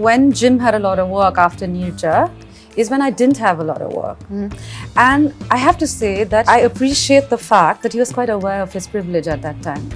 when Jim had a lot of work after Nirja is when I didn't have a lot of work. And I have to say that I appreciate the fact that he was quite aware of his privilege at that time.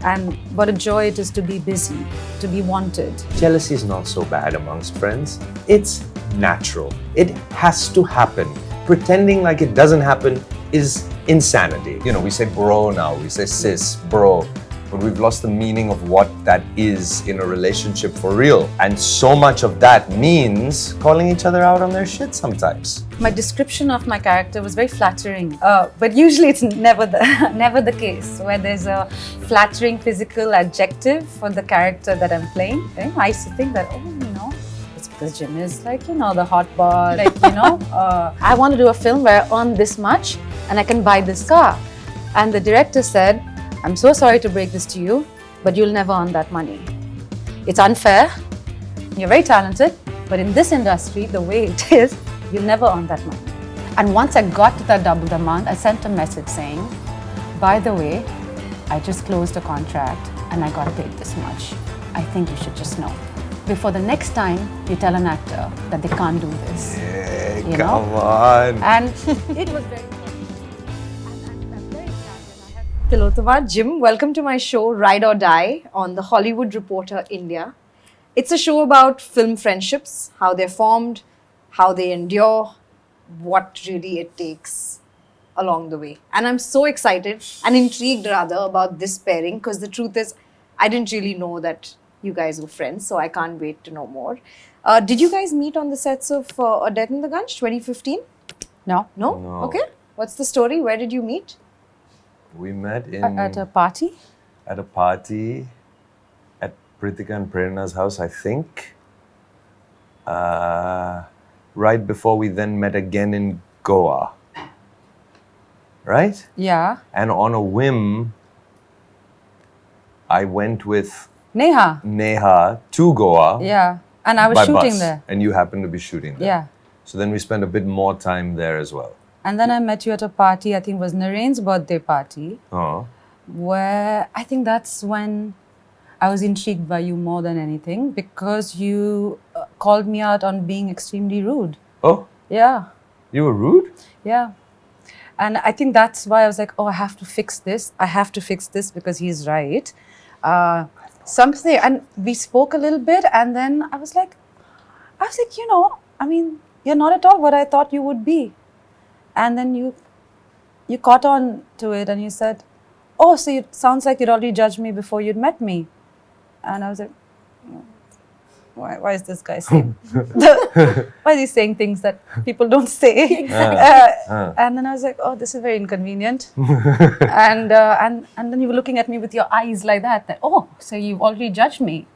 And what a joy it is to be busy, to be wanted. Jealousy is not so bad amongst friends. It's natural. It has to happen. Pretending like it doesn't happen is insanity. You know, we say bro now, we say sis, bro. But we've lost the meaning of what that is in a relationship for real. And so much of that means calling each other out on their shit sometimes. My description of my character was very flattering, but usually it's never the case where there's a flattering physical adjective for the character that I'm playing. I used to think that, it's because Jim is like, the hot bar, I want to do a film where I earn this much and I can buy this car. And the director said, I'm so sorry to break this to you, but you'll never earn that money. It's unfair. You're very talented, but in this industry, the way it is, you'll never earn that money. And once I got to that double amount, I sent a message saying, by the way, I just closed a contract and I got paid this much. I think you should just know. Before the next time you tell an actor that they can't do this. Yeah, come on. And it was very Tillotama, Jim, welcome to my show Ride or Die on the Hollywood Reporter India. It's a show about film friendships, how they're formed, how they endure, what really it takes along the way. And I'm so excited and intrigued rather about this pairing because the truth is I didn't really know that you guys were friends, so I can't wait to know more. Did you guys meet on the sets of A Death in the Gunge 2015? No? Okay. What's the story? Where did you meet? We met at a party? At a party at Pritika and Prerna's house, I think. Right before we then met again in Goa. Right? Yeah. And on a whim, I went with Neha to Goa. Yeah. And I was by shooting bus, there. And you happened to be shooting there. Yeah. So then we spent a bit more time there as well. And then I met you at a party, I think it was Naren's birthday party, Oh. where I think that's when I was intrigued by you more than anything because you called me out on being extremely rude. Oh? Yeah. You were rude? Yeah. And I think that's why I was like, I have to fix this. I have to fix this because he's right. Something, and we spoke a little bit and then I was like, you're not at all what I thought you would be. And then you caught on to it and you said, so it sounds like you'd already judged me before you'd met me. And I was like, why is this guy saying, why is he saying things that people don't say? And then I was like, this is very inconvenient. and then you were looking at me with your eyes like that, so you've already judged me.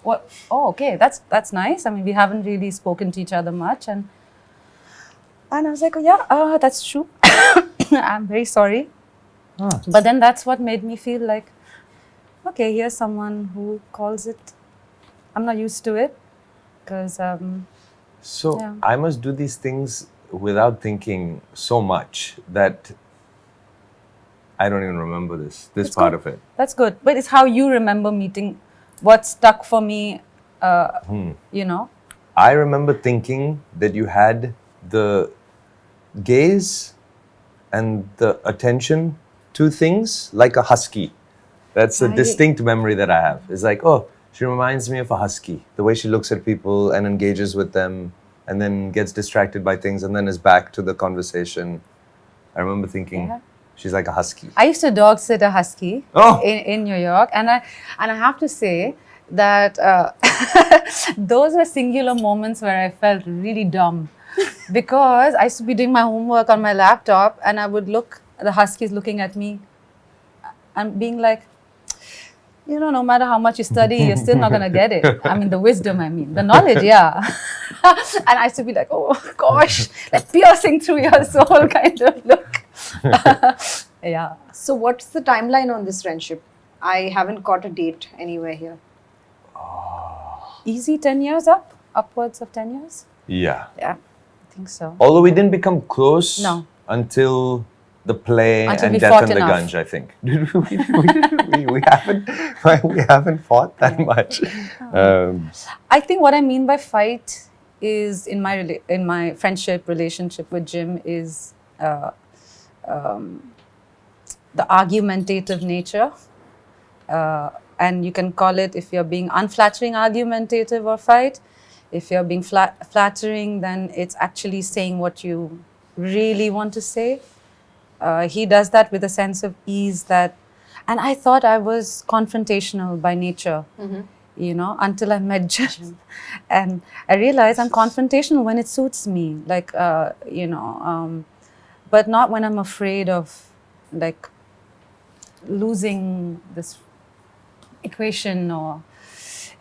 What? Oh, okay, that's nice. I mean, we haven't really spoken to each other much. And I was like, that's true. I'm very sorry. But then that's what made me feel like, okay, here's someone who calls it. I'm not used to it because... I must do these things without thinking so much that I don't even remember this part of it. That's good. But it's how you remember meeting. What stuck for me, I remember thinking that you had the gaze and the attention to things like a husky. That's a distinct memory that I have. It's like, she reminds me of a husky. The way she looks at people and engages with them and then gets distracted by things and then is back to the conversation. I remember thinking, she's like a husky. I used to dog sit a husky in New York. And I have to say that those were singular moments where I felt really dumb. Because I used to be doing my homework on my laptop and I would look, the huskies looking at me and being like, no matter how much you study, you're still not going to get it. I mean, the wisdom, the knowledge, yeah. And I used to be like, oh gosh, like piercing through your soul kind of look. Yeah. So what's the timeline on this friendship? I haven't got a date anywhere here. Easy 10 years upwards of 10 years? Yeah. Yeah, I think so. Although we didn't become close No. until the play Until and we death fought and the enough. gunge, I think. we haven't fought that much. I think what I mean by fight is in my friendship relationship with Jim is the argumentative nature. And you can call it, if you're being unflattering, argumentative or fight. If you're being flattering, then it's actually saying what you really want to say. He does that with a sense of ease and I thought I was confrontational by nature, until I met Jim. And I realized I'm confrontational when it suits me, but not when I'm afraid of losing this equation, or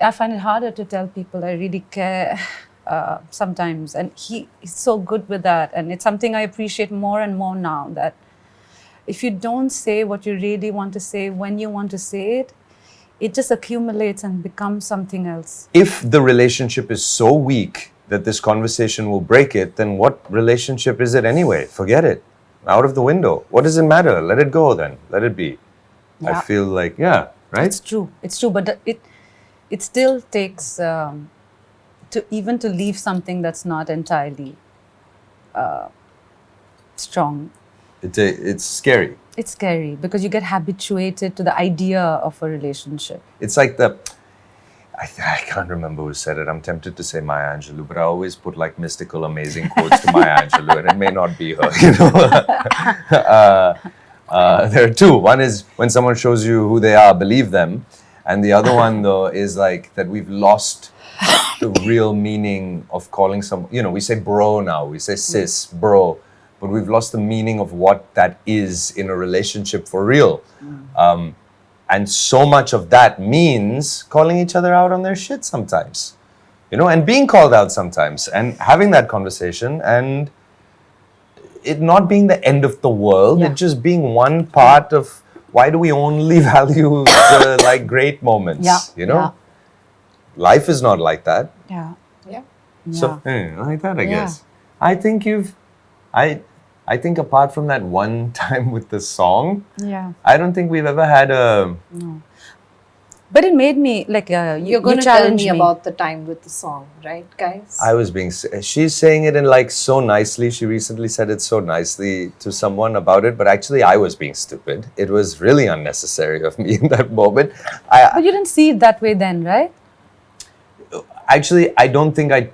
I find it harder to tell people I really care sometimes. And he's so good with that. And it's something I appreciate more and more now, that if you don't say what you really want to say when you want to say it, it just accumulates and becomes something else. If the relationship is so weak that this conversation will break it, then what relationship is it anyway? Forget it. Out of the window. What does it matter? Let it go then. Let it be. Yeah. I feel like, right? It's true, but it still takes to leave something that's not entirely strong. It's scary. It's scary because you get habituated to the idea of a relationship. It's like I can't remember who said it. I'm tempted to say Maya Angelou, but I always put like mystical, amazing quotes to Maya Angelou, and it may not be her, There are two. One is when someone shows you who they are, believe them. And the other one, though, is like that we've lost the real meaning of calling we say bro now, we say sis, bro. But we've lost the meaning of what that is in a relationship for real. And so much of that means calling each other out on their shit sometimes, and being called out sometimes, and having that conversation, and it not being the end of the world, it just being one part of why do we only value the great moments, Life is not like that. Yeah. So, like that, I guess. I think I think apart from that one time with the song, I don't think we've ever had No. But it made me You're going to tell me about the time with the song, right, guys? She's saying it in so nicely. She recently said it so nicely to someone about it, but actually I was being stupid. It was really unnecessary of me in that moment. But you didn't see it that way then, right? Actually, I don't think I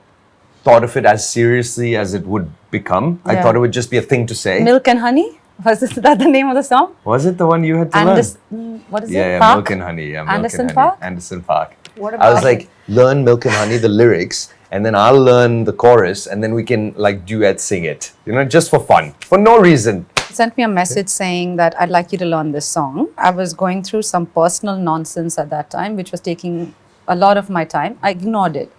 thought of it as seriously as it would become. I thought it would just be a thing to say. Milk and Honey? Was that the name of the song? Was it the one you had to learn? What is it? Yeah, Park? Milk and Honey. Yeah, Milk Anderson and Honey. Park? Anderson Park. What I about was like, learn Milk and Honey, the lyrics, and then I'll learn the chorus, and then we can duet sing it. Just for fun, for no reason. He sent me a message saying that I'd like you to learn this song. I was going through some personal nonsense at that time, which was taking a lot of my time. I ignored it.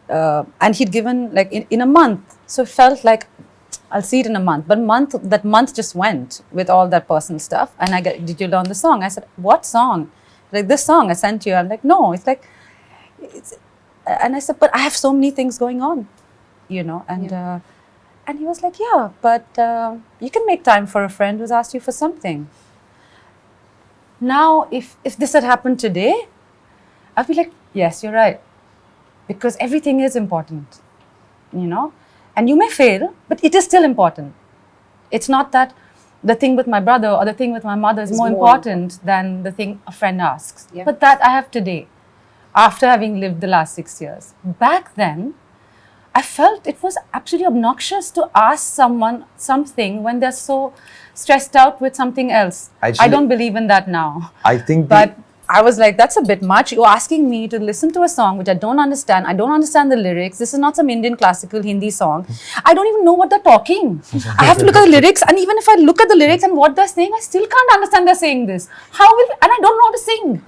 And he'd given in a month. So it felt like I'll see it in a month. But that month just went with all that personal stuff. And did you learn the song? I said, what song? This song I sent you. I'm like, no. And I said, but I have so many things going on, And he was like, yeah, but you can make time for a friend who's asked you for something. Now, if this had happened today, I'd be like, yes, you're right. Because everything is important, And you may fail, but it is still important. It's not that the thing with my brother or the thing with my mother is more important than the thing a friend asks. Yeah. But that I have today, after having lived the last 6 years. Back then, I felt it was absolutely obnoxious to ask someone something when they're so stressed out with something else. Actually, I don't believe in that now. I think I was like, that's a bit much. You're asking me to listen to a song which I don't understand. I don't understand the lyrics. This is not some Indian classical Hindi song. I don't even know what they're talking. I have to look at the lyrics. And even if I look at the lyrics and what they're saying, I still can't understand they're saying this. And I don't know how to sing.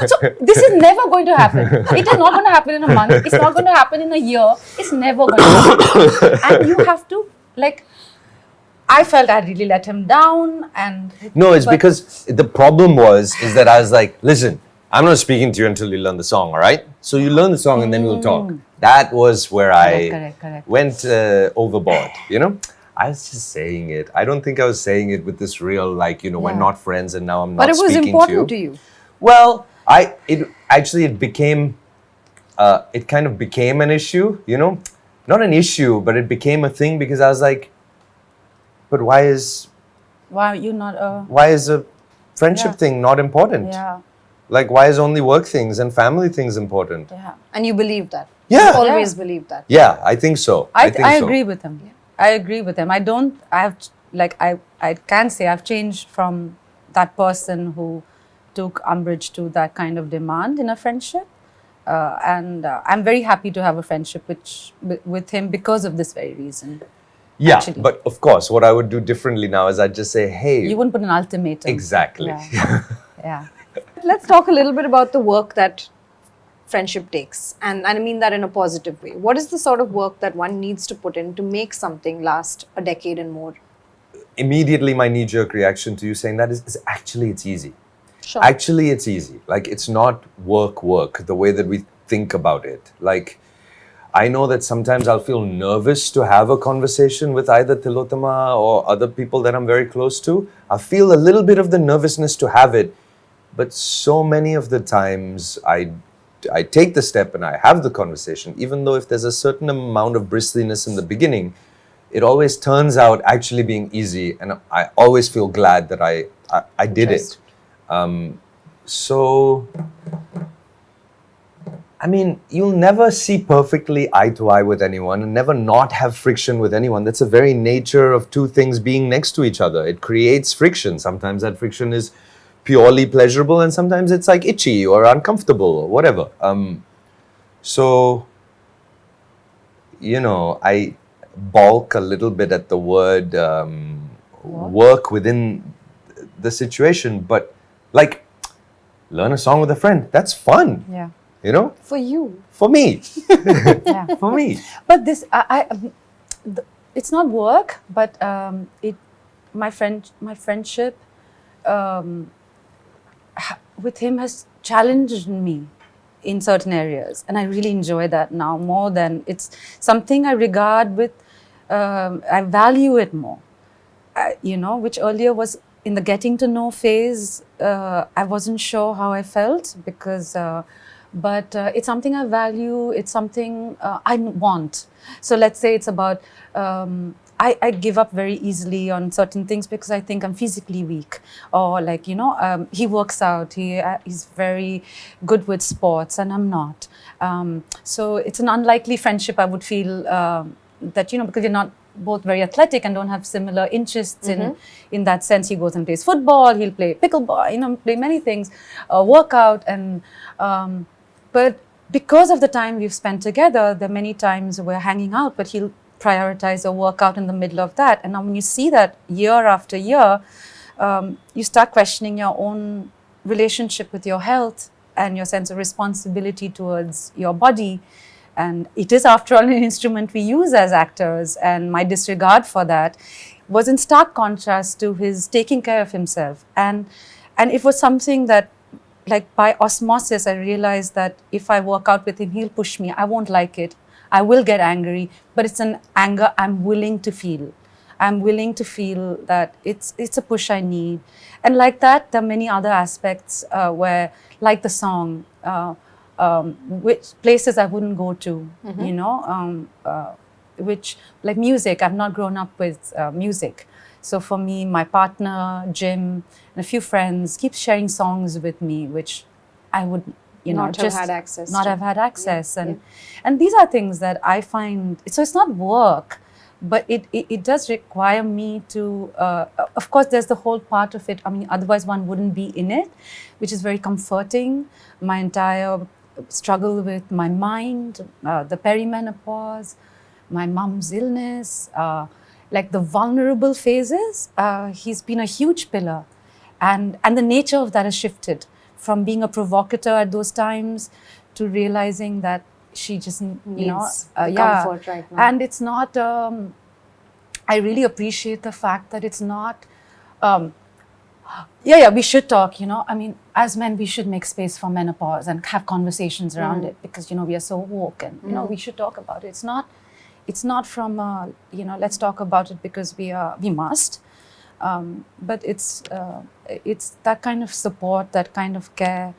So this is never going to happen. It is not going to happen in a month. It's not going to happen in a year. It's never going to happen. And you have to I felt I really let him down, because the problem is that I was like, listen, I'm not speaking to you until you learn the song, all right? So you learn the song and then we'll talk. That was where I went overboard, I was just saying it. I don't think I was saying it with this real, like, we're Yeah. not friends and now I'm But not it was speaking important to to you. Well, it became, it kind of became an issue, not an issue, but it became a thing because I was like, but why is you not a friendship Yeah. thing not important? Yeah. Like, why is only work things and family things important? Yeah. And you believe that. Yeah. You always Yeah. believe that. Yeah, I think so. I think so. agree with him. I agree with him. I can say I've changed from that person who took umbrage to that kind of demand in a friendship. And I'm very happy to have a friendship with him because of this very reason. Yeah, actually. but of course, what I would do differently now is I'd just say, hey. You wouldn't put an ultimatum. Exactly. Yeah. Yeah. Let's talk a little bit about the work that friendship takes. And I mean that in a positive way. What is the sort of work that one needs to put in to make something last a decade and more? Immediately, my knee-jerk reaction to you saying that is actually it's easy. Sure. Actually, it's easy. Like, it's not work, the way that we think about it. Like, I know that sometimes I'll feel nervous to have a conversation with either Tillotama or other people that I'm very close to. I feel a little bit of the nervousness to have it. But so many of the times I take the step and I have the conversation, even though if there's a certain amount of bristliness in the beginning, it always turns out actually being easy. And I always feel glad that I did it. So, I mean, you'll never see perfectly eye to eye with anyone and never not have friction with anyone. That's the very nature of two things being next to each other. It creates friction. Sometimes that friction is purely pleasurable and sometimes it's like itchy or uncomfortable or whatever. So, I balk a little bit at the word work within the situation, but like, learn a song with a friend. That's fun. Yeah. For you. For me. Yeah. For me. But this, it's not work, but my friendship with him has challenged me in certain areas, and I really enjoy that now more than it's something I regard with. I value it more, which earlier was in the getting to know phase. I wasn't sure how I felt because. But it's something I value, it's something I want. So let's say it's about, I give up very easily on certain things because I think I'm physically weak. Or like, he works out, he's very good with sports and I'm not. So it's an unlikely friendship, I would feel, that, because you're not both very athletic and don't have similar interests in that sense. He goes and plays football, he'll play pickleball, play many things, workout and... But because of the time we've spent together, there are many times we're hanging out, but he'll prioritize a workout in the middle of that. And now when you see that year after year, you start questioning your own relationship with your health and your sense of responsibility towards your body. And it is, after all, an instrument we use as actors. And my disregard for that was in stark contrast to his taking care of himself. And it was something that, like by osmosis, I realized that if I work out with him, he'll push me. I won't like it. I will get angry, but it's an anger I'm willing to feel. I'm willing to feel that it's a push I need. And like that, there are many other aspects where, like the song, which places I wouldn't go to, which, like music, I've not grown up with music. So for me, my partner, Jim, and a few friends keep sharing songs with me, which I would, not just have had access not to. have had access. Yeah. And these are things that I find, so it's not work, but it does require me to, of course, there's the whole part of it. I mean, otherwise one wouldn't be in it, which is very comforting. My entire struggle with my mind, the perimenopause, my mom's illness, like the vulnerable phases, he's been a huge pillar. And the nature of that has shifted from being a provocateur at those times to realizing that she just, needs comfort right now. And it's not, I really appreciate the fact that it's not, we should talk, I mean, as men, we should make space for menopause and have conversations around it because, we are so woke and, we should talk about it. it's not from let's talk about it because we must, but it's that kind of support, that kind of care.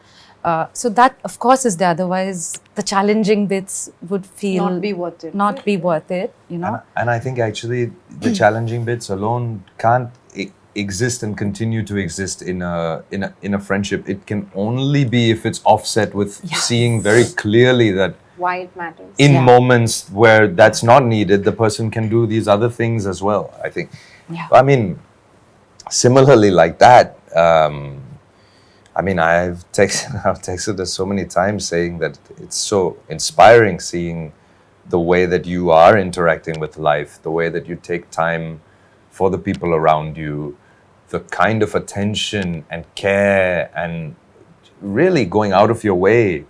So that of course is there. Otherwise, the challenging bits would feel Not be worth it. Not be worth it. And I think actually the challenging bits alone can't exist and continue to exist in a friendship. It can only be if it's offset with seeing very clearly that Why it matters. in moments where that's not needed, the person can do these other things as well, I think. Yeah. I mean, similarly like that, I mean, I've texted her so many times saying that it's so inspiring seeing the way that you are interacting with life, the way that you take time for the people around you, the kind of attention and care and really going out of your way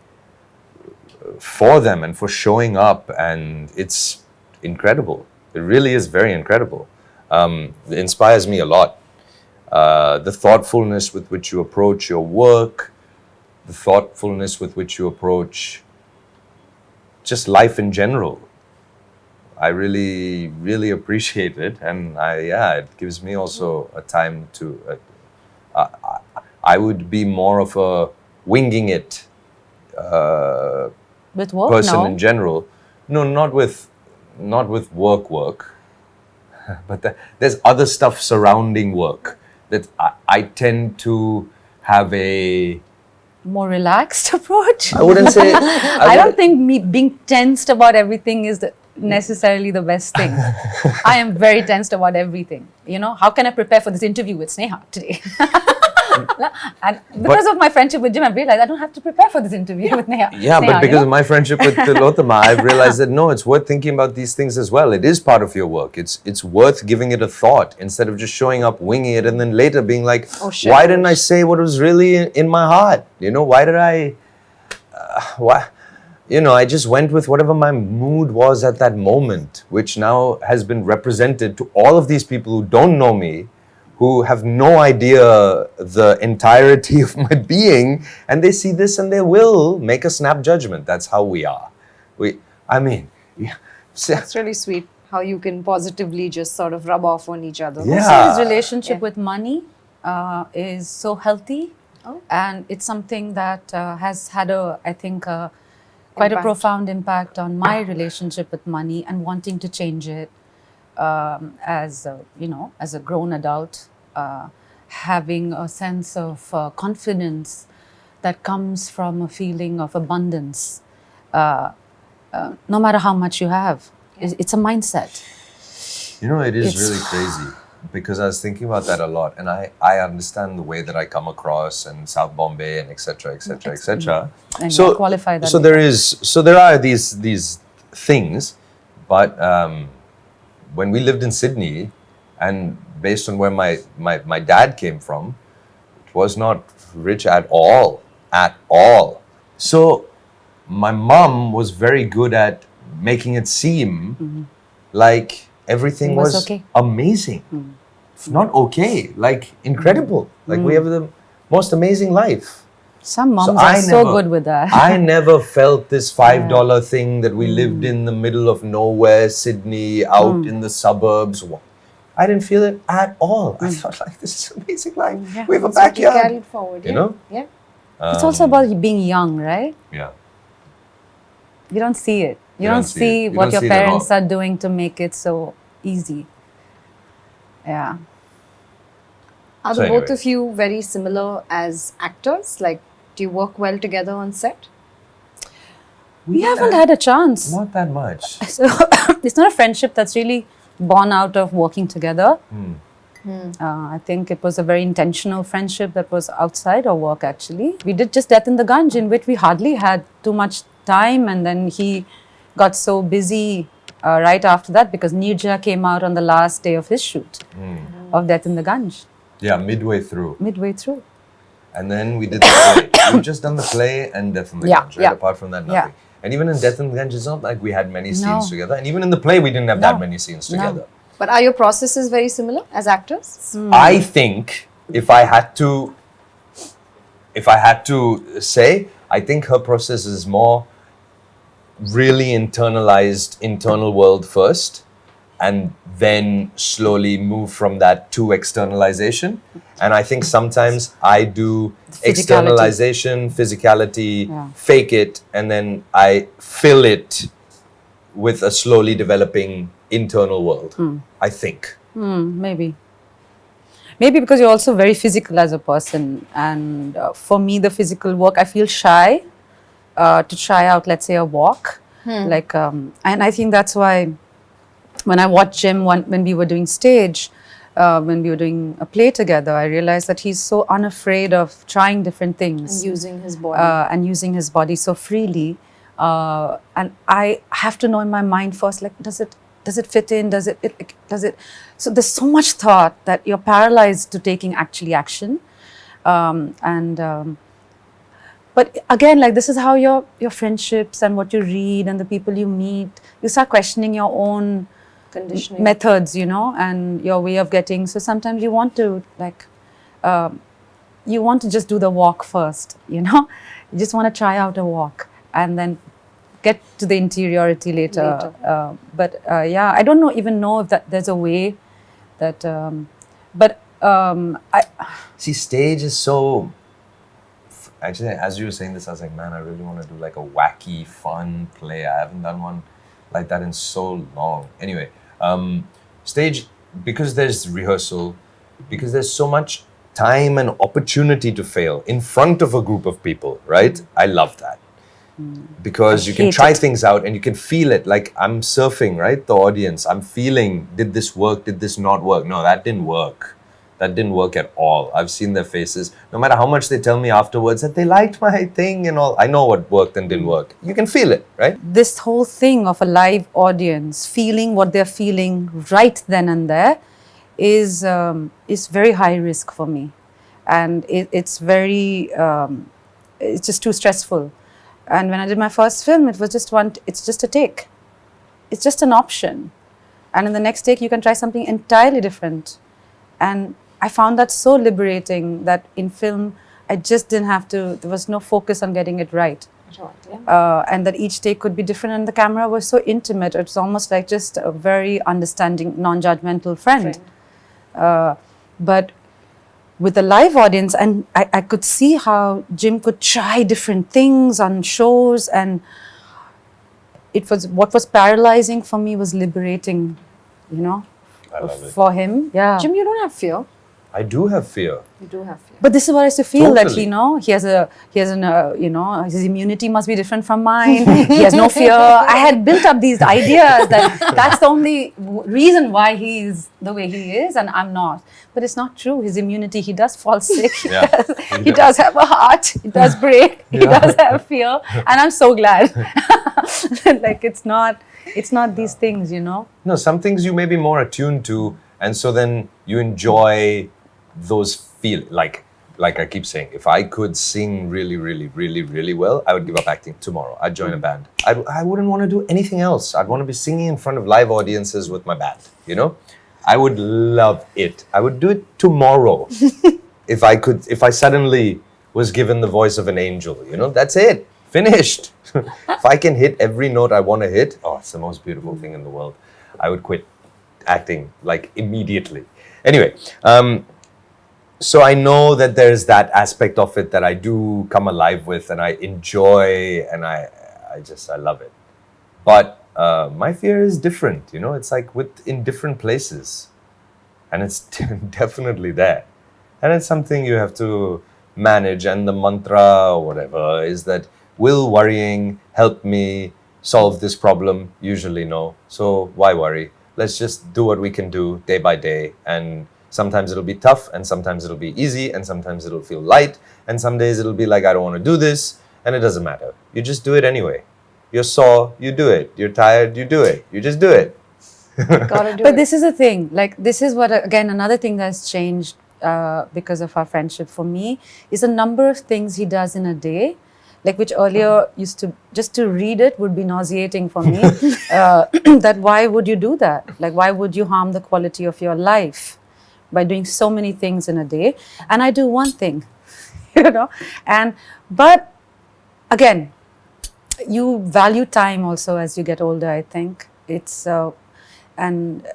for them and for showing up. And it's incredible. It really is very incredible. It inspires me a lot. The thoughtfulness with which you approach your work, the thoughtfulness with which you approach just life in general. I really, really appreciate it, and it gives me also a time to. I would be more of a winging it With work, person in general. No, not with work, but there's other stuff surrounding work that I tend to have a more relaxed approach. I wouldn't say. I don't think me being tensed about everything is necessarily the best thing. I am very tensed about everything. How can I prepare for this interview with Sneha today? And because of my friendship with Jim, I've realized I don't have to prepare for this interview with Sneha. Yeah, but because of my friendship with Tillotama, I've realized that no, it's worth thinking about these things as well. It is part of your work. It's worth giving it a thought instead of just showing up, winging it, and then later being like, why didn't I say what was really in my heart? Why did I? Why? I just went with whatever my mood was at that moment, which now has been represented to all of these people who don't know me, who have no idea the entirety of my being, and they see this and they will make a snap judgment. That's how we are. It's really sweet how you can positively just sort of rub off on each other. Yeah. His relationship with money is so healthy, and it's something that has had quite a profound impact on my relationship with money and wanting to change it. As a grown adult, having a sense of confidence that comes from a feeling of abundance, no matter how much you have. It's a mindset. It is really crazy because I was thinking about that a lot, and I understand the way that I come across in South Bombay and etc. And so qualify that. So there are these things, but when we lived in Sydney, and based on where my dad came from, it was not rich at all. So my mom was very good at making it seem like everything was okay. Amazing. It's not okay, like incredible. Like we have the most amazing life. Some moms are so good with that. I never felt this $5 thing that we lived in the middle of nowhere, Sydney, out in the suburbs. I didn't feel it at all. I thought like, this is an amazing life. Yeah, We have a that's what you backyard. carried forward. You know? Yeah. It's also about being young, right? Yeah. You don't see it. You don't see see it. You what don't your see it at parents all. are doing to make it so easy. Yeah. Are So the both anyway. of you very similar as actors? Like, do you work well together on set? We haven't had a chance. Not that much. So it's not a friendship that's really born out of working together. I think it was a very intentional friendship that was outside our work actually. We did just Death in the Gunj, in which we hardly had too much time, and then he got so busy right after that because Nirja came out on the last day of his shoot of Death in the Gunj, Yeah, midway through. midway through. And then we did the play. We've just done the play and Death in the Gunj, right? yeah. Apart from that, Yeah. nothing. And even in Death in the Gunj, it's not like we had many No. scenes together. And even in the play, we didn't have that many scenes No. together. But are your processes very similar as actors? I think if I had to say, I think her process is more really internalized internal world first, and then slowly move from that to externalization. And I think sometimes I do Physicality. externalization, physicality, Yeah. fake it, and then I fill it with a slowly developing internal world, I think. Maybe. Maybe because you're also very physical as a person. And for me, the physical work, I feel shy to try out, let's say, a walk. And I think that's why when I watched Jim when we were doing stage, when we were doing a play together, I realized that he's so unafraid of trying different things. And using his body. And using his body so freely. And I have to know in my mind first, like, does it fit in? Does it? So there's so much thought that you're paralyzed to taking actually action. But again, like, this is how your friendships and what you read and the people you meet, you start questioning your own Conditioning. methods, and your way of getting. So sometimes you want to just do the walk first, you just want to try out a walk and then get to the interiority later. Yeah, I don't even know if there's a way that, See, stage is so. Actually, as you were saying this, I was like, man, I really want to do like a wacky, fun play. I haven't done one like that in so long. Anyway, stage, because there's rehearsal, because there's so much time and opportunity to fail in front of a group of people, right? I love that. Because you can try things out and you can feel it. Like, I'm surfing, right? The audience. I'm feeling, did this work? Did this not work? No, that didn't work. That didn't work at all. I've seen their faces. No matter how much they tell me afterwards that they liked my thing and all, I know what worked and didn't work. You can feel it, right? This whole thing of a live audience feeling what they're feeling right then and there is very high risk for me, and it's very it's just too stressful. And when I did my first film, it was just it's just a take. It's just an option, and in the next take you can try something entirely different. And I found that so liberating that in film, I just didn't have to, there was no focus on getting it right. And that each take could be different, and the camera was so intimate. It's almost like just a very understanding, non-judgmental friend. But with a live audience, and I could see how Jim could try different things on shows, and what was paralyzing for me was liberating, I love it. for him. Yeah. Jim, you don't have fear. I do have fear. You do have fear. But this is what I used to feel, Totally. that he has his immunity must be different from mine. He has no fear. I had built up these ideas that's the only reason why he's the way he is, and I'm not. But it's not true. His immunity, he does fall sick. Yeah. He does have a heart. He does break. He does have fear, and I'm so glad. Like, it's not these things, No, some things you may be more attuned to, and so then you enjoy those feel like I keep saying, if I could sing really, really, really, really well, I would give up acting tomorrow. I'd join a band. I wouldn't want to do anything else. I'd want to be singing in front of live audiences with my band, I would love it. I would do it tomorrow. If I suddenly was given the voice of an angel, that's it. Finished. If I can hit every note I want to hit, it's the most beautiful thing in the world. I would quit acting like immediately. Anyway, so I know that there's that aspect of it that I do come alive with, and I enjoy, and I love it. But my fear is different, it's like in different places, and it's definitely there. And it's something you have to manage, and the mantra or whatever is that, will worrying help me solve this problem? Usually no. So why worry? Let's just do what we can do day by day, and sometimes it'll be tough, and sometimes it'll be easy, and sometimes it'll feel light, and some days it'll be like, I don't want to do this, and it doesn't matter. You just do it anyway. You're sore, you do it. You're tired, you do it. You just do it. Gotta do But it. this is the thing, like, this is what, again, another thing that's changed because of our friendship for me is a number of things he does in a day, like, which earlier used to, just to read it would be nauseating for me. That why would you do that? Like, why would you harm the quality of your life by doing so many things in a day? And I do one thing, but again, you value time also as you get older. I think it's and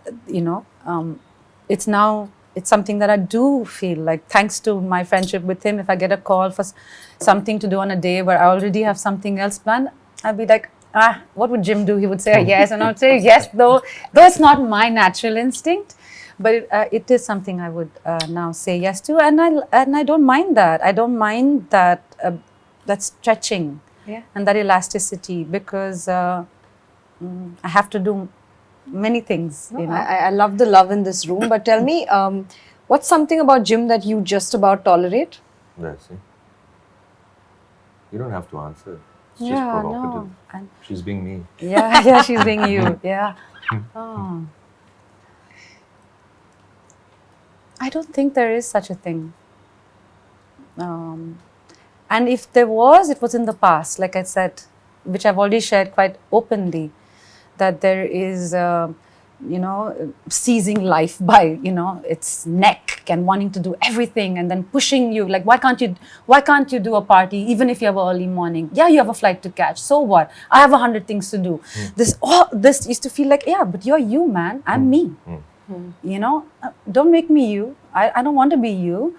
it's now. It's something that I do feel like, thanks to my friendship with him, if I get a call for something to do on a day where I already have something else planned, I'd be like, what would Jim do? He would say yes, and I would say yes, though it's not my natural instinct, but it is something I would now say yes to, and I don't mind that. I don't mind that that stretching and that elasticity, because I have to do many things. I love the love in this room, but tell me, what's something about Jim that you just about tolerate? Let's see. You don't have to answer. It's just provocative. No. She's being me. Yeah, she's being you. Yeah. Oh. I don't think there is such a thing. And if there was, it was in the past, like I said, which I've already shared quite openly, that there is, seizing life by, its neck and wanting to do everything and then pushing you. Like, why can't you do a party even if you have an early morning? Yeah, you have a flight to catch. So what? I have 100 things to do. This used to feel like, yeah, but you're you, man. I'm me. Don't make me you. I don't want to be you.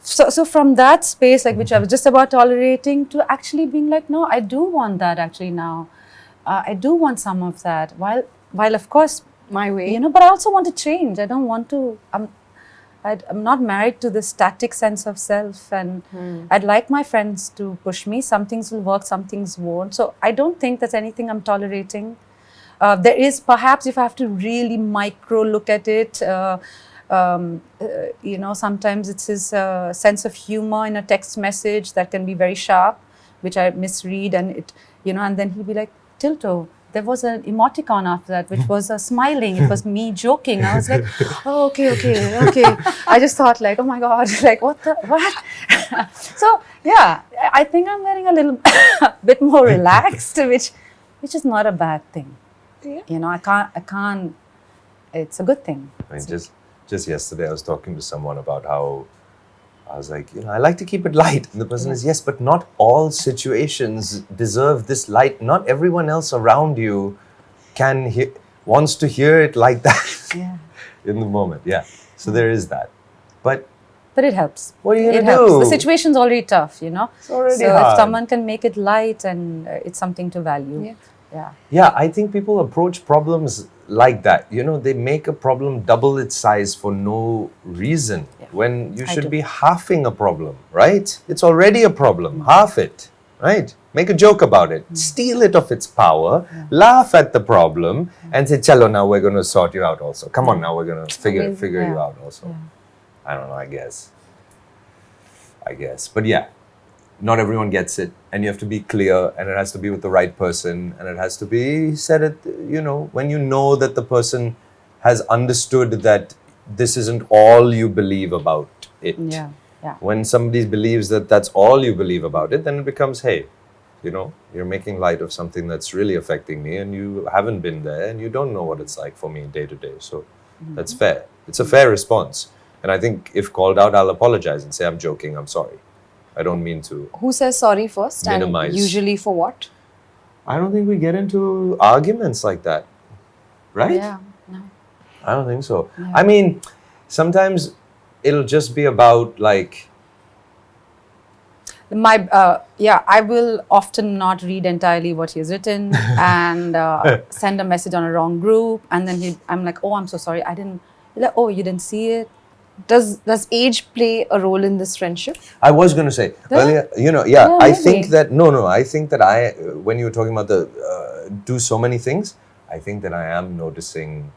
So from that space, like, which I was just about tolerating, to actually being like, no, I do want that actually now. I do want some of that. While of course my way, but I also want to change. I don't want to. I'm not married to this static sense of self, and I'd like my friends to push me. Some things will work, some things won't. So I don't think there's anything I'm tolerating. There is, perhaps, if I have to really micro look at it. Sometimes it's his sense of humor in a text message that can be very sharp, which I misread, and and then he'll be like, Tilto, there was an emoticon after that, which was smiling. It was me joking. I was like, oh, okay. I just thought, like, oh my God, like, what? So, yeah, I think I'm getting a little bit more relaxed, which is not a bad thing. Yeah. I can't, it's a good thing. I mean, just yesterday, I was talking to someone about how I was like, I like to keep it light. And the person is, yes, but not all situations deserve this light. Not everyone else around you wants to hear it like that in the moment. Yeah. So there is that. But it helps. What are you going to do? do? The situation's already tough, It's already so hard. If someone can make it light, and it's something to value. Yeah, I think people approach problems like that. They make a problem double its size for no reason, when you should be halving a problem, right? It's already a problem. Half it, right? Make a joke about it. Steal it of its power. Laugh at the problem and say, chalo, now we're going to sort you out also. Come on, now we're going to figure you out also. I don't know, I guess. But yeah. Not everyone gets it, and you have to be clear, and it has to be with the right person, and it has to be said at, when you know that the person has understood that this isn't all you believe about it. Yeah. When somebody believes that that's all you believe about it, then it becomes, hey, you're making light of something that's really affecting me, and you haven't been there, and you don't know what it's like for me day to day. So that's fair. It's a fair response. And I think if called out, I'll apologize and say, I'm joking, I'm sorry. I don't mean to. Who says sorry first? Minimize. And usually for what? I don't think we get into arguments like that, right? Yeah, no. I don't think so. Yeah. I mean, sometimes it'll just be about like... I will often not read entirely what he has written and send a message on a wrong group, and then I'm like, oh, I'm so sorry, I didn't... Like, oh, you didn't see it? Does age play a role in this friendship? I was going to say, earlier, I think that, I think that when you were talking about the do so many things, I think that I am noticing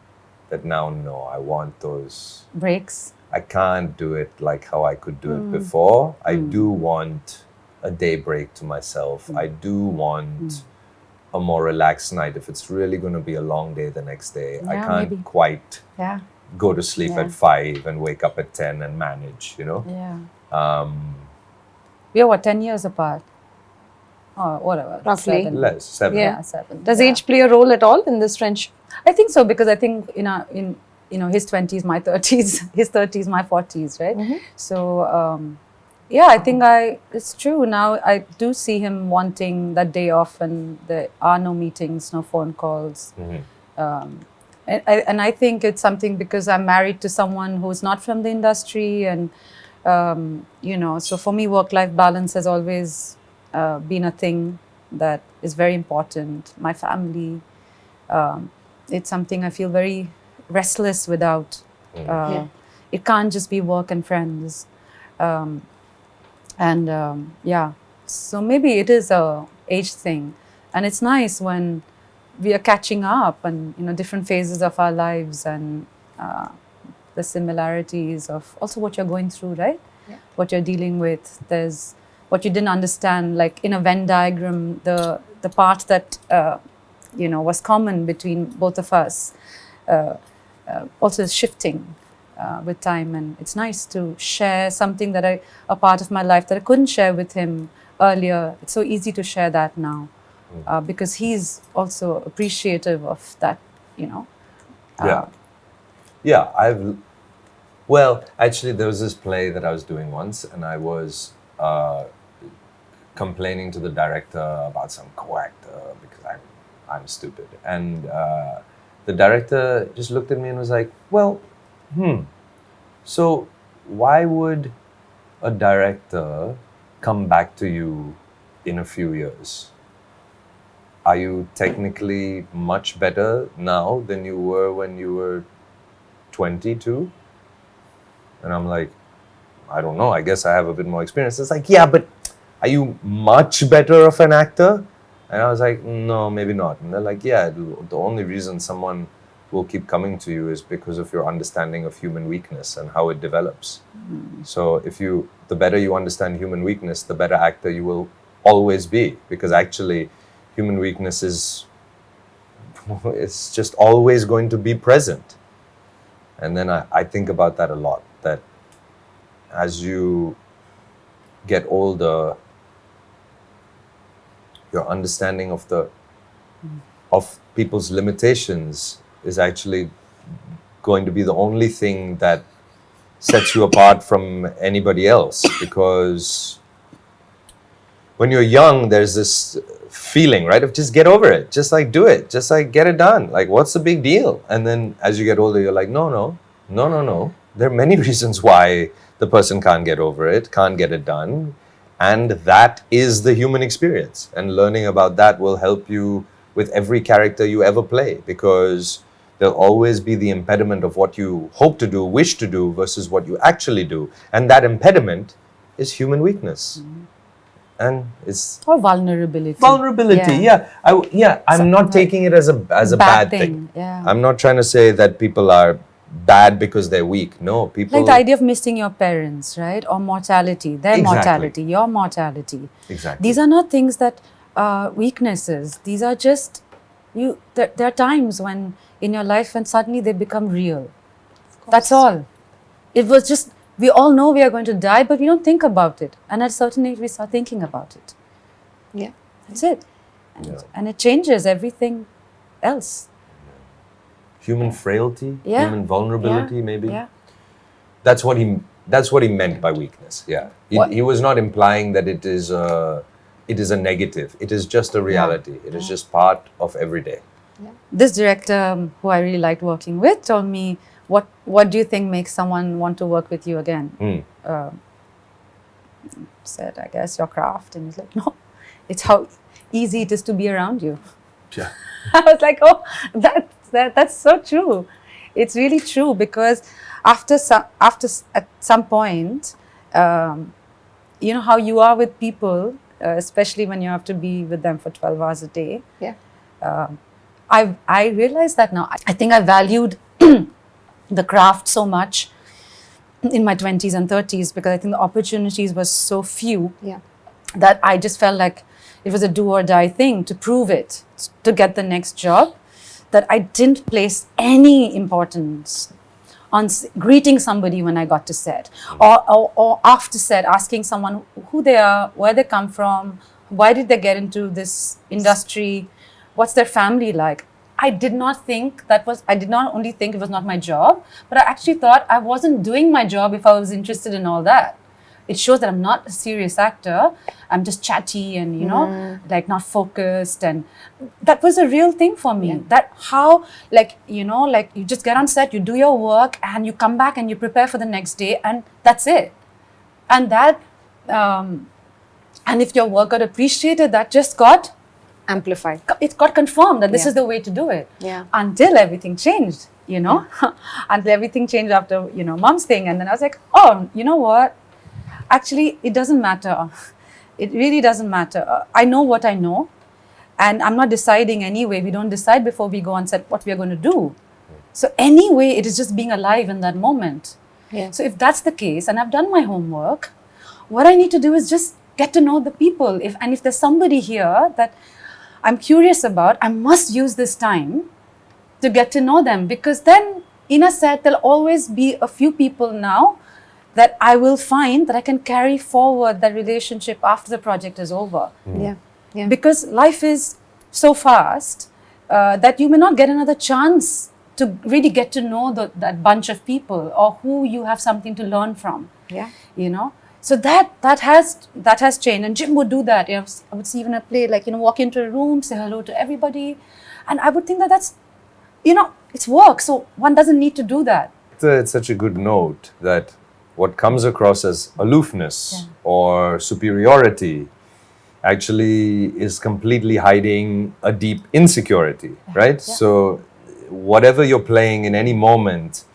that now, no, I want those breaks. I can't do it like how I could do it before. I do want a day break to myself. I do want a more relaxed night. If it's really going to be a long day the next day, I can't quite... go to sleep at 5 and wake up at 10 and manage, Yeah. We are 10 years apart? Or whatever. Roughly. 7. Less, 7. Yeah, 7. Does age play a role at all in this friendship? I think so, because I think in his 20s, my 30s, his 30s, my 40s, right? So Yeah, I think it's true. Now I do see him wanting that day off, and there are no meetings, no phone calls. Um, and I think it's something because I'm married to someone who's not from the industry, and so for me, work-life balance has always been a thing that is very important. My family, um, it's something I feel very restless without. Yeah. It can't just be work and friends. Um, and yeah, so maybe it is a age thing, and it's nice when we are catching up and different phases of our lives, and the similarities of also what you're going through, right? Yeah. What you're dealing with. There's what you didn't understand, like in a Venn diagram, the part that was common between both of us also is shifting with time, and it's nice to share something that a part of my life that I couldn't share with him earlier. It's so easy to share that now because he's also appreciative of that, Yeah, well, actually, there was this play that I was doing once, and I was complaining to the director about some co-actor because I'm stupid, and the director just looked at me and was like, "Well, so why would a director come back to you in a few years? Are you technically much better now than you were when you were 22?" And I'm like, "I don't know. I guess I have a bit more experience." It's like, "Yeah, but are you much better of an actor?" And I was like, "No, maybe not." And they're like, "Yeah, the only reason someone will keep coming to you is because of your understanding of human weakness and how it develops. So the better you understand human weakness, the better actor you will always be, because actually human weakness is it's just always going to be present." And then I think about that a lot, that as you get older, your understanding of people's limitations is actually going to be the only thing that sets you apart from anybody else. Because when you're young, there's this feeling, right, of just get over it, just like do it, just like get it done, like what's the big deal? And then as you get older, you're like, no, there are many reasons why the person can't get over it, can't get it done, and that is the human experience. And learning about that will help you with every character you ever play, because there'll always be the impediment of what you hope to do, wish to do, versus what you actually do, and that impediment is human weakness. And it's or vulnerability. I'm not taking it as a bad thing. Yeah. I'm not trying to say that people are bad because they're weak. No, people, like the idea of missing your parents, right? Or mortality, their Exactly. mortality, your mortality. Exactly. These are not things that weaknesses. These are just there are times when in your life when suddenly they become real. That's all. It was just, we all know we are going to die, but we don't think about it. And at a certain age, we start thinking about it. Yeah. That's it. Yeah. And it changes everything else. Human frailty, Yeah. human vulnerability, maybe. Yeah. That's what he meant by weakness. Yeah. He was not implying that it is a negative. It is just a reality. It is just part of every day. This director who I really liked working with told me, what do you think makes someone want to work with you again? Said, I guess your craft. And he's like, no, it's how easy it is to be around you. Yeah. I was like, oh, that's so true. It's really true, because at some point, you know how you are with people, especially when you have to be with them for 12 hours a day. Yeah. I realize that now. I think I valued the craft so much in my 20s and 30s, because I think the opportunities were so few that I just felt like it was a do or die thing to prove it, to get the next job, that I didn't place any importance on greeting somebody when I got to set, or after set, asking someone who they are, where they come from, why did they get into this industry, what's their family like. I did not only think it was not my job, but I actually thought I wasn't doing my job if I was interested in all that. it shows that I'm not a serious actor. I'm just chatty and, like not focused. And that was a real thing for me. That how, like, like you just get on set, you do your work and you come back and you prepare for the next day and that's it. And that, and if your work got appreciated, that just got amplified. It got confirmed that this is the way to do it. Until everything changed, until everything changed after, mom's thing. And then I was like, oh, you know what? Actually, it doesn't matter. It really doesn't matter. I know what I know. And I'm not deciding anyway. We don't decide before we go on set what we are going to do. So anyway, it is just being alive in that moment. So if that's the case, and I've done my homework, what I need to do is just get to know the people. If there's somebody here that I'm curious about, I must use this time to get to know them, because then in a set, there'll always be a few people now that I will find that I can carry forward that relationship after the project is over. Because life is so fast that you may not get another chance to really get to know that bunch of people or who you have something to learn from. So that has changed, and Jim would do that. I would see even a play, like, walk into a room, say hello to everybody, and I would think that's, it's work, so one doesn't need to do that. It's such a good note that what comes across as aloofness or superiority actually is completely hiding a deep insecurity, right? So whatever you're playing in any moment,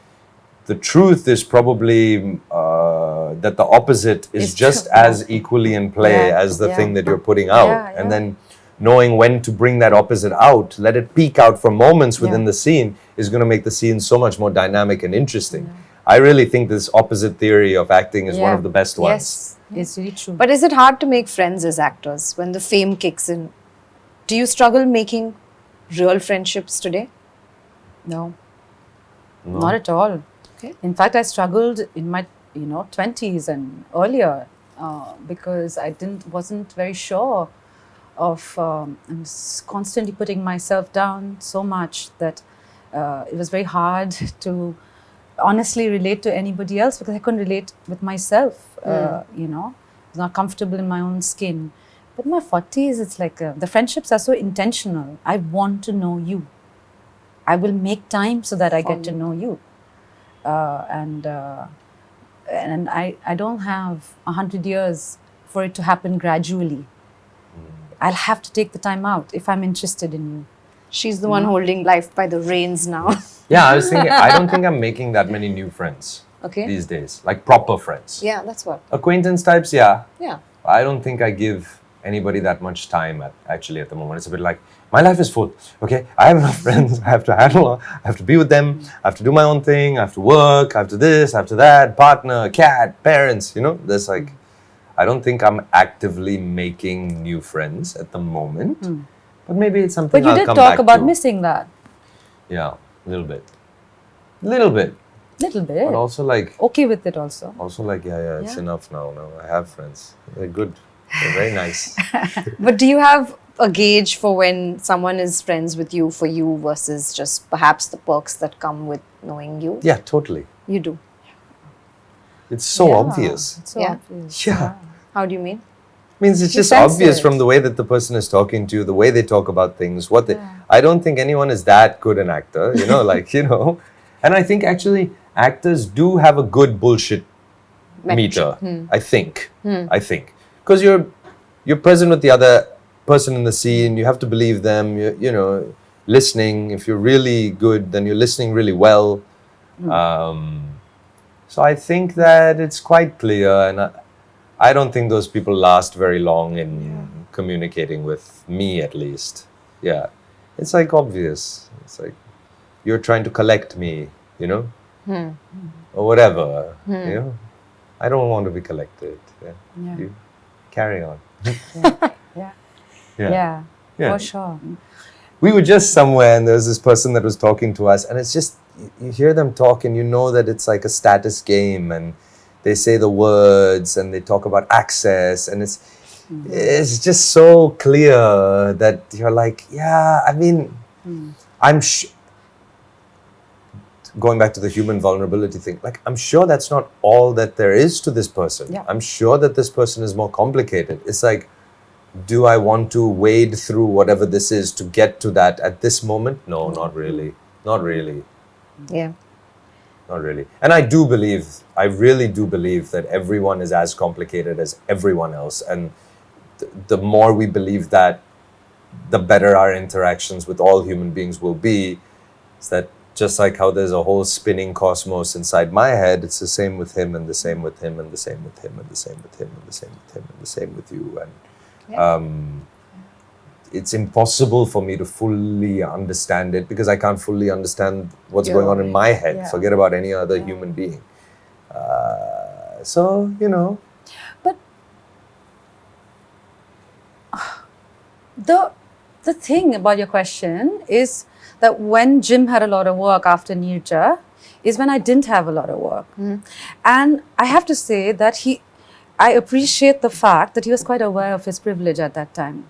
the truth is probably that the opposite is just as equally in play as the thing that you're putting out. And then knowing when to bring that opposite out, let it peek out for moments within the scene, is going to make the scene so much more dynamic and interesting. I really think this opposite theory of acting is one of the best ones. Yes, it's really true. But is it hard to make friends as actors when the fame kicks in? Do you struggle making real friendships today? No. Not at all. Okay. In fact, I struggled in my 20s and earlier because I wasn't very sure of I was constantly putting myself down so much that it was very hard to honestly relate to anybody else, because I couldn't relate with myself. I was not comfortable in my own skin. But in my 40s, it's like the friendships are so intentional. I want to know you. I will make time so that I get to know you. And I don't have 100 years for it to happen gradually. I'll have to take the time out if I'm interested in you. She's the one holding life by the reins now. Yeah, I was thinking, I don't think I'm making that many new friends these days, like proper friends. Yeah, that's what. Acquaintance types, yeah. Yeah. I don't think I give anybody that much time at the moment. It's a bit like, my life is full, okay? I have enough friends, I have to handle, I have to be with them, I have to do my own thing, I have to work, I have to this, I have to that, partner, cat, parents, there's like, I don't think I'm actively making new friends at the moment, but maybe it's something But you did talk about missing that. Yeah, a little bit. Little bit. But also like... Okay with it also. Also like, it's enough now. I have friends. They're good. They're very nice. But do you have a gauge for when someone is friends with you for you versus just perhaps the perks that come with knowing you? Yeah, totally. You do? It's so obvious. It's so obvious. Yeah. How do you mean? Means it's just obvious from the way that the person is talking to you, the way they talk about things, I don't think anyone is that good an actor, And I think actually actors do have a good bullshit meter, I think. Because you're present with the other person in the scene, you have to believe them, you're listening. If you're really good, then you're listening really well. So I think that it's quite clear, and I don't think those people last very long in communicating with me, at least. Yeah. It's like obvious. It's like you're trying to collect me, or whatever, I don't want to be collected. You carry on. Yeah, for sure. We were just somewhere and there was this person that was talking to us, and it's just, you hear them talk and you know that it's like a status game, and they say the words and they talk about access, and it's just so clear that you're like, I'm going back to the human vulnerability thing, like, I'm sure that's not all that there is to this person. Yeah. I'm sure that this person is more complicated. It's like, do I want to wade through whatever this is to get to that at this moment? No, not really. Not really. Yeah. Not really. And I really do believe that everyone is as complicated as everyone else. And the more we believe that, the better our interactions with all human beings will be. It's that just like how there's a whole spinning cosmos inside my head, it's the same with him, and the same with him, and the same with him, and the same with him, and the same with him, and the same with you. And it's impossible for me to fully understand it because I can't fully understand what's going on in my head. Yeah. Forget about any other human being. So, you know. But the thing about your question is that when Jim had a lot of work after Nirja is when I didn't have a lot of work. And I have to say that I appreciate the fact that he was quite aware of his privilege at that time.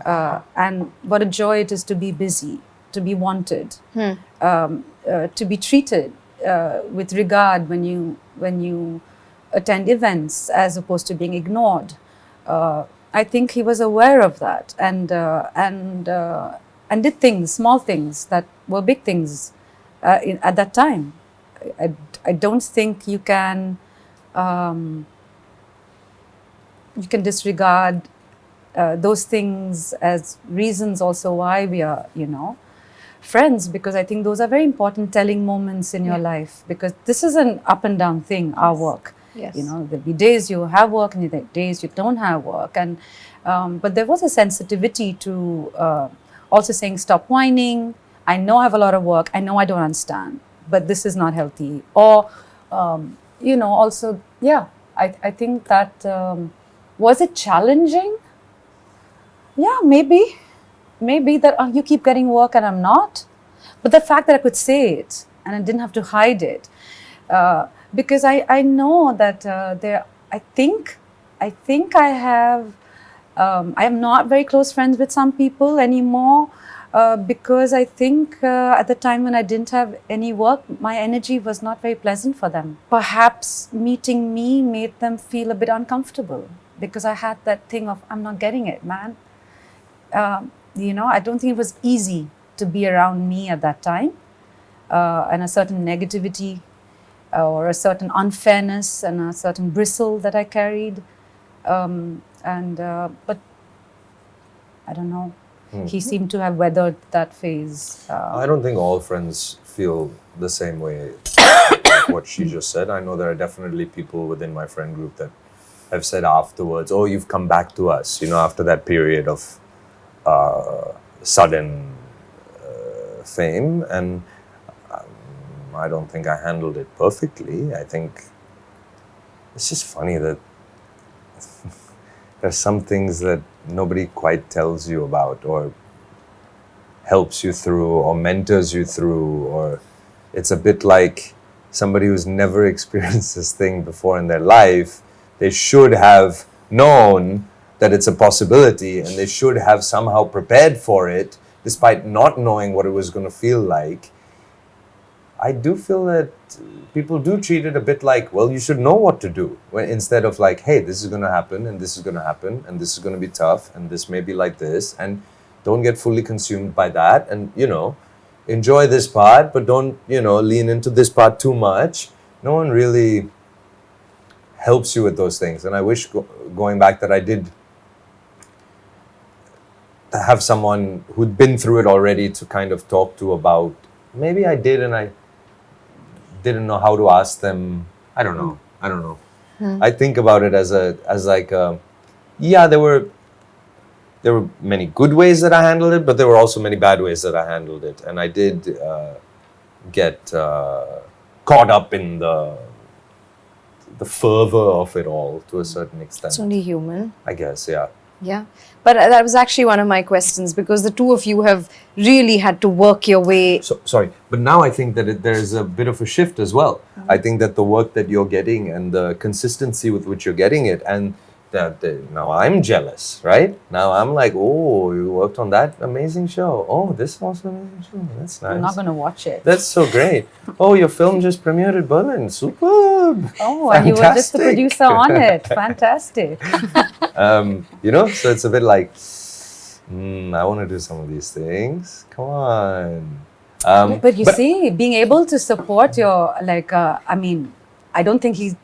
And what a joy it is to be busy, to be wanted, to be treated with regard when you attend events as opposed to being ignored. I think he was aware of that and did things, small things that were big things at that time. I don't think you can disregard those things as reasons also why we are, friends, because I think those are very important telling moments in your life, because this is an up and down thing, our work. Yes. There'll be days you have work and there are days you don't have work. And but there was a sensitivity to also saying, stop whining. I know I have a lot of work. I know I don't understand, but this is not healthy. Or, also, I think that, was it challenging? Yeah, maybe that you keep getting work and I'm not. But the fact that I could say it and I didn't have to hide it, because I know that I think I have, I am not very close friends with some people anymore, because I think at the time when I didn't have any work, my energy was not very pleasant for them. Perhaps meeting me made them feel a bit uncomfortable because I had that thing of, I'm not getting it, man. I don't think it was easy to be around me at that time, and a certain negativity or a certain unfairness and a certain bristle that I carried. But I don't know. He seemed to have weathered that phase. I don't think all friends feel the same way like what she just said. I know there are definitely people within my friend group that have said afterwards, oh, you've come back to us, after that period of sudden fame. And I don't think I handled it perfectly. I think it's just funny that there's some things that nobody quite tells you about or helps you through or mentors you through, or it's a bit like somebody who's never experienced this thing before in their life. They should have known that it's a possibility and they should have somehow prepared for it despite not knowing what it was going to feel like. I do feel that people do treat it a bit like, well, you should know what to do, instead of like, hey, this is going to happen and this is going to happen and this is going to be tough and this may be like this, and don't get fully consumed by that, and enjoy this part, but don't lean into this part too much. No one really helps you with those things. And I wish going back that I did have someone who'd been through it already to kind of talk to about. Maybe I did and I didn't know how to ask them. I don't know. I think about it as there were many good ways that I handled it, but there were also many bad ways that I handled it. And I did get caught up in the fervor of it all to a certain extent. It's only human. I guess, yeah. Yeah. But that was actually one of my questions, because the two of you have really had to work your way. Sorry, but now I think that there's a bit of a shift as well. I think that the work that you're getting and the consistency with which you're getting it and now I'm jealous, right? Now I'm like, oh, you worked on that amazing show. Oh, this was an amazing show. That's nice. I'm not going to watch it. That's so great. Oh, your film just premiered at Berlin. Superb. Oh, and you were just the producer on it. Fantastic. So it's a bit like, I want to do some of these things. Come on. But you see, being able to support your, I don't think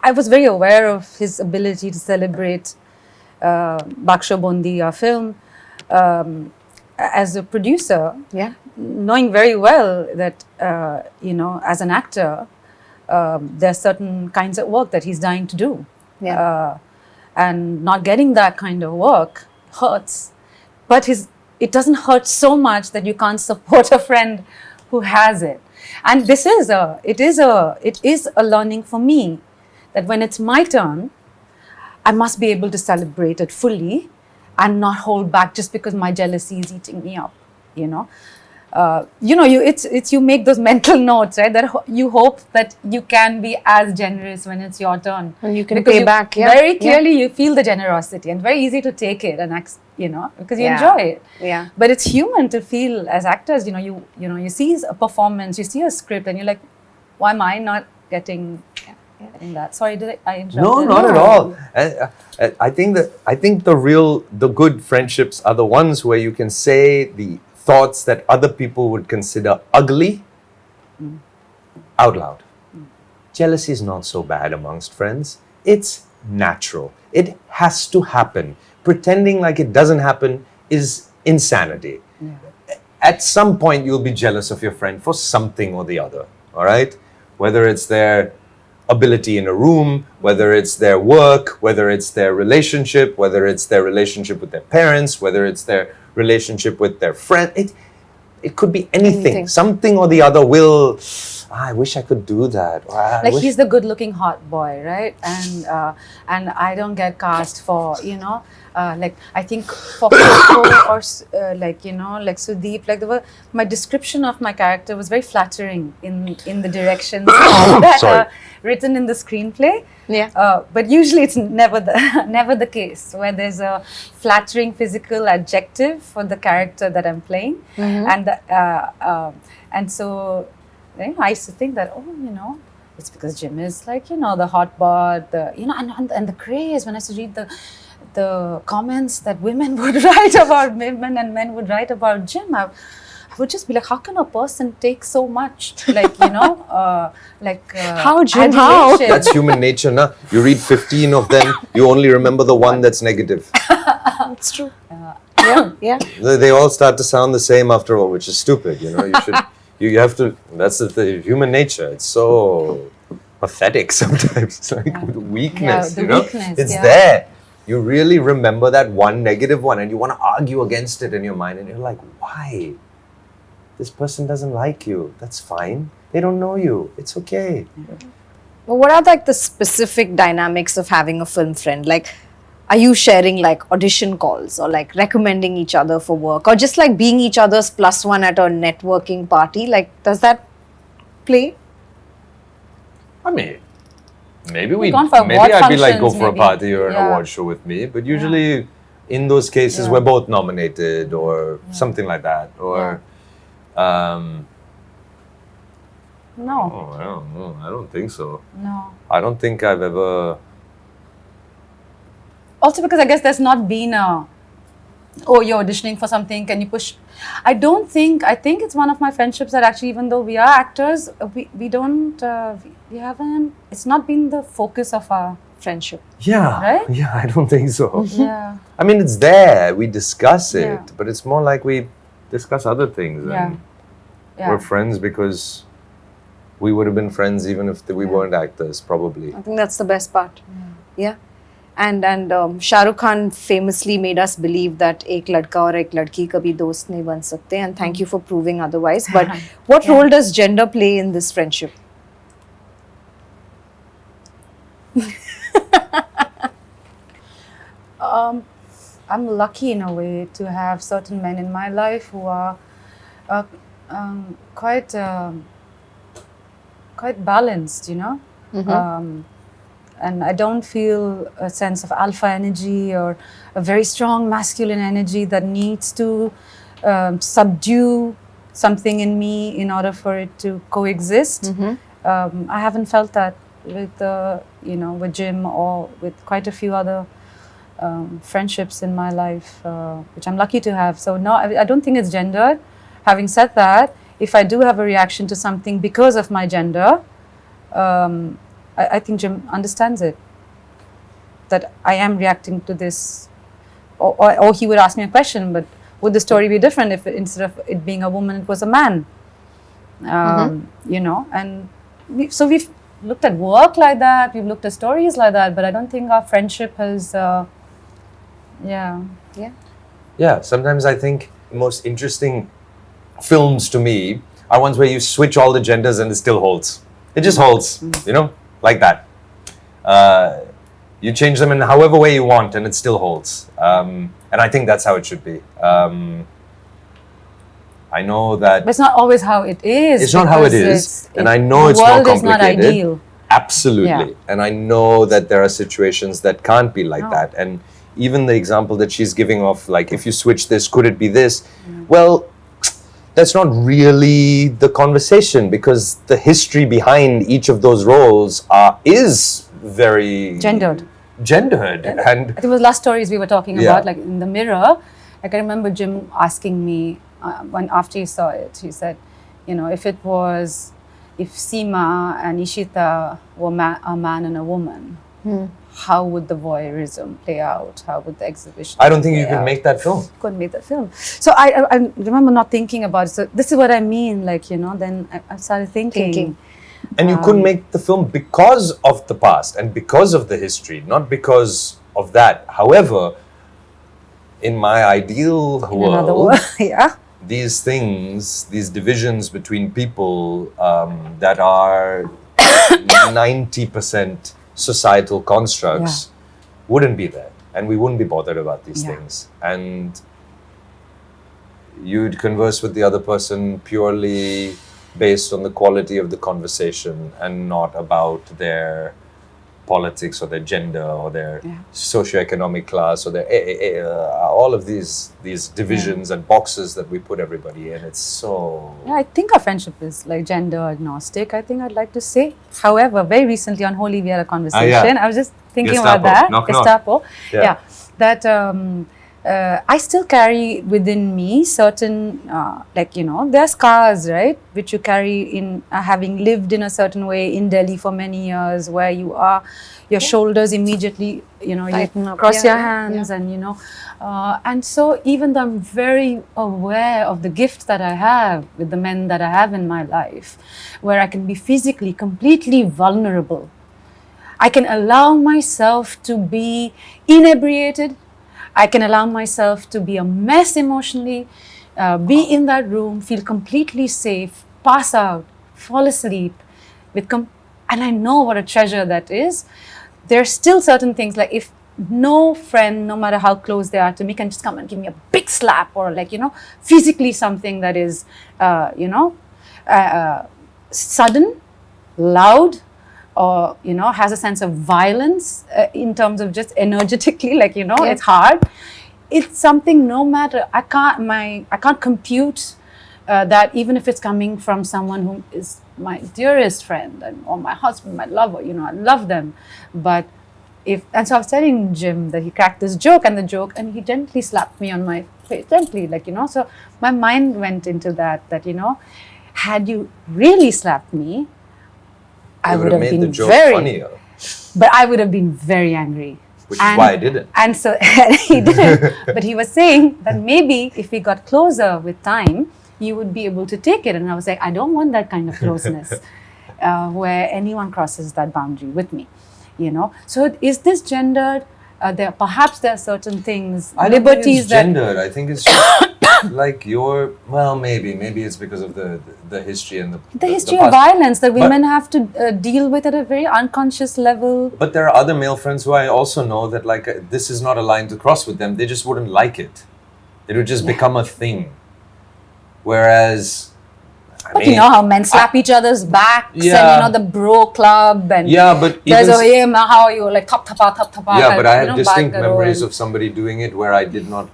I was very aware of his ability to celebrate Baksha Bondi, our film, as a producer. Yeah. Knowing very well that, as an actor, there's certain kinds of work that he's dying to do. Yeah. And not getting that kind of work hurts. But it doesn't hurt so much that you can't support a friend who has it. And it is a learning for me that when it's my turn, I must be able to celebrate it fully and not hold back just because my jealousy is eating me up, you make those mental notes, right? That you hope that you can be as generous when it's your turn. And you can pay back. Yeah. Very clearly, you feel the generosity, and very easy to take it and because you enjoy it. Yeah. But it's human to feel as actors. You see a performance, you see a script, and you're like, why am I not getting that? Sorry, did I interrupt? No, not at all. I think the good friendships are the ones where you can say the thoughts that other people would consider ugly out loud. Jealousy is not so bad amongst friends. It's natural. It has to happen. Pretending like it doesn't happen is insanity. Yeah. At some point, you'll be jealous of your friend for something or the other, all right? Whether it's their ability in a room, whether it's their work, whether it's their relationship, whether it's their relationship with their parents, whether it's their relationship with their friend. It could be anything. Something or the other will, I wish I could do that. He's the good-looking hot boy, right? And I don't get cast for, I think for Coco or Sudeep, my description of my character was very flattering in the directions that are written in the screenplay. Yeah. But usually it's never the case where there's a flattering physical adjective for the character that I'm playing, and so I used to think that it's because Jim is the hot bod, and the craze when I used to read the comments that women would write about women and men would write about Jim. I would just be like, how can a person take so much? How, Jim? How? That's human nature, na? You read 15 of them, you only remember the one that's negative. It's true. Yeah. They all start to sound the same after all, which is stupid. You have to. That's the human nature. It's so pathetic sometimes. It's like weakness. Weakness. It's there. You really remember that one negative one, and you want to argue against it in your mind, and you're like, why? This person doesn't like you. That's fine. They don't know you. It's okay. But what are the specific dynamics of having a film friend? Are you sharing audition calls or recommending each other for work or just being each other's plus one at a networking party? Does that play? I mean, maybe I'd be like, go for a party or an award show with me. But usually in those cases, we're both nominated or something like that. Or, no. Oh, I don't know. I don't think so. No. I don't think I've ever... Also because I guess there's not been you're auditioning for something, can you push? I think it's one of my friendships that actually, even though we are actors, we haven't, it's not been the focus of our friendship. Yeah. Right? Yeah, I don't think so. Yeah. I mean, it's there, we discuss it, but it's more like we discuss other things. And we're friends because we would have been friends even if we weren't actors, probably. I think that's the best part. Yeah. And Shah Rukh Khan famously made us believe that ek ladka aur ek ladki kabhi dost nahi ban sakte, and thank you for proving otherwise. But what role does gender play in this friendship? I'm lucky in a way to have certain men in my life who are quite balanced, and I don't feel a sense of alpha energy or a very strong masculine energy that needs to subdue something in me in order for it to coexist. I haven't felt that with with Jim or with quite a few other friendships in my life, which I'm lucky to have. So no, I don't think it's gendered. Having said that, if I do have a reaction to something because of my gender, I think Jim understands it. That I am reacting to this, or he would ask me a question, but would the story be different if instead of it being a woman, it was a man? And so we've looked at work like that, we've looked at stories like that, but I don't think our friendship has, Yeah, sometimes I think the most interesting films to me are ones where you switch all the genders and it still holds. It just holds, like that. You change them in however way you want and it still holds. And I think that's how it should be. I know that... But it's not always how it is. It's not how it is. And I know it's more complicated. The world is not ideal. Absolutely. Yeah. And I know that there are situations that can't be like that. And even the example that she's giving of, like, if you switch this, could it be this? Well, that's not really the conversation, because the history behind each of those roles is very... Gendered. And I think it was last stories we were talking about, like in the mirror. Like I remember Jim asking me, when after he saw it, he said, if Seema and Ishita were a man and a woman, how would the voyeurism play out? How would the exhibition I don't think you could make that film. Couldn't make that film. So I remember not thinking about it. So this is what I mean, then I started thinking. And you couldn't make the film because of the past and because of the history, not because of that. However, in my ideal world, these things, these divisions between people that are 90% societal constructs wouldn't be there, and we wouldn't be bothered about these things. And you'd converse with the other person purely based on the quality of the conversation and not about their politics or their gender or their socioeconomic class or their all of these divisions and boxes that we put everybody in. It's so... Yeah, I think our friendship is like gender agnostic, I think I'd like to say. However, very recently on Holi we had a conversation. I was just thinking Gestapo. about that. Knock. Gestapo. That I still carry within me certain, there are scars, right, which you carry in having lived in a certain way in Delhi for many years, where you are, your shoulders immediately, you cross your hands and, and so even though I'm very aware of the gift that I have with the men that I have in my life, where I can be physically completely vulnerable, I can allow myself to be inebriated, I can allow myself to be a mess emotionally, be in that room, feel completely safe, pass out, fall asleep, and I know what a treasure that is. There's still certain things, like if no friend, no matter how close they are to me, can just come and give me a big slap or physically something that is, sudden, loud, or has a sense of violence in terms of just energetically, it's hard. It's something, no matter, I can't compute that, even if it's coming from someone who is my dearest friend or my husband, my lover, I love them. But and so I was telling Jim that he cracked this joke, and he gently slapped me on my face, gently, so my mind went into that, had you really slapped me, I would have made been the joke very funnier. But I would have been very angry. Which is why I didn't. And so he didn't. But he was saying that maybe if we got closer with time, you would be able to take it. And I was like, I don't want that kind of closeness where anyone crosses that boundary with me. So is this gendered? Perhaps there are certain things, liberties that... gendered. I think it's just like maybe it's because of the history and the history of violence that women have to deal with at a very unconscious level. But there are other male friends who I also know that this is not a line to cross with them. They just wouldn't like it. It would just become a thing. Whereas But you know how men slap each other's backs and, you know, the bro club and but there's even a, hey, how are you, like, thap, thapa. yeah, but I you have know, distinct back row memories and- of somebody doing it where I did not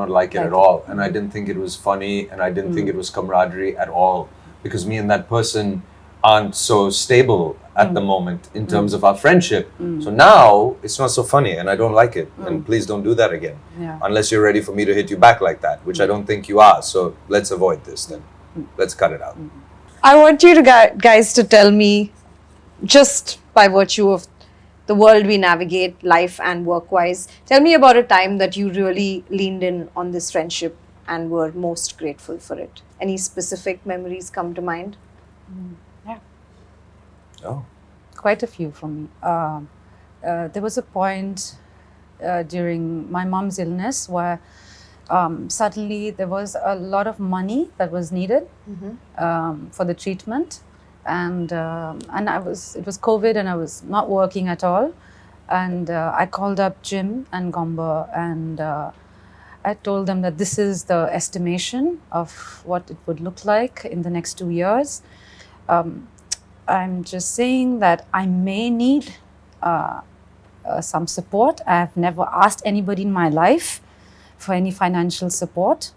like it at all, and I didn't think it was funny, and I didn't think it was camaraderie at all, because me and that person aren't so stable at the moment in terms of our friendship. So now it's not so funny, and I don't like it. And please don't do that again, unless you're ready for me to hit you back like that, which I don't think you are. So let's avoid this then. Let's cut it out. I want you to guys to tell me, just by virtue of the world we navigate, life and work-wise, tell me about a time that you really leaned in on this friendship and were most grateful for it. Any specific memories come to mind? Yeah, Oh, quite a few for me. There was a point during my mom's illness where suddenly there was a lot of money that was needed for the treatment, and it was COVID, and I was not working at all, and I called up Jim and Gomber, and I told them that this is the estimation of what it would look like in the next 2 years. I'm just saying that I may need some support. I've never asked anybody in my life for any financial support,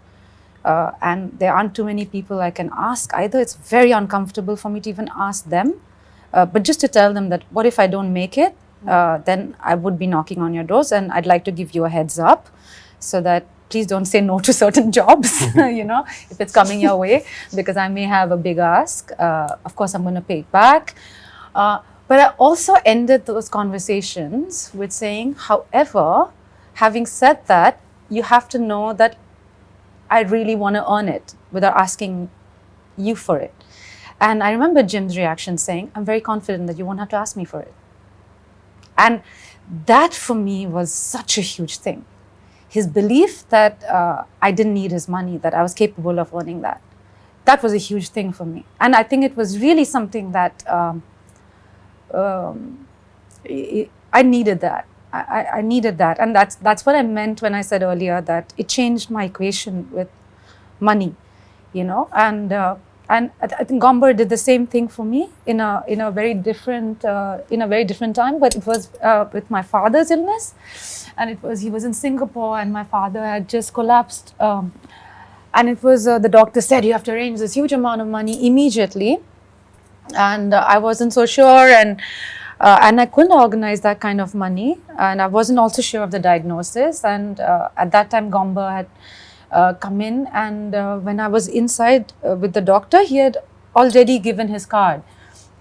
and there aren't too many people I can ask either. It's very uncomfortable for me to even ask them, but just to tell them that what if I don't make it, then I would be knocking on your doors, and I'd like to give you a heads up so that please don't say no to certain jobs, you know, if it's coming your way, because I may have a big ask. Of course, I'm going to pay it back. But I also ended those conversations with saying, however, having said that, you have to know that I really want to earn it without asking you for it. And I remember Jim's reaction saying, I'm very confident that you won't have to ask me for it. And that for me was such a huge thing. His belief that I didn't need his money, that I was capable of earning that. That was a huge thing for me. And I think it was really something that I needed that. I needed that. And that's what I meant when I said earlier that it changed my equation with money, you know. And I think Gomber did the same thing for me in a very different time, but it was with my father's illness, and he was in Singapore, and my father had just collapsed, and it was the doctor said you have to arrange this huge amount of money immediately, and I wasn't so sure, and I couldn't organize that kind of money, and I wasn't also sure of the diagnosis, and at that time Gomber had come in, and when I was inside with the doctor, he had already given his card.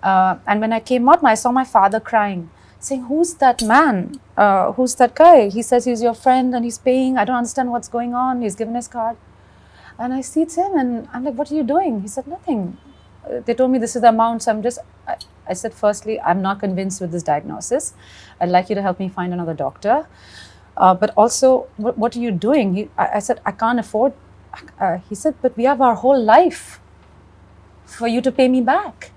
And when I came out, I saw my father crying, saying, who's that man? Who's that guy? He says he's your friend and he's paying. I don't understand what's going on. He's given his card. And I see it's him, and I'm like, what are you doing? He said, nothing. They told me this is the amount, so I said, firstly, I'm not convinced with this diagnosis. I'd like you to help me find another doctor. But also, what are you doing? I said, I can't afford. He said, but we have our whole life for you to pay me back.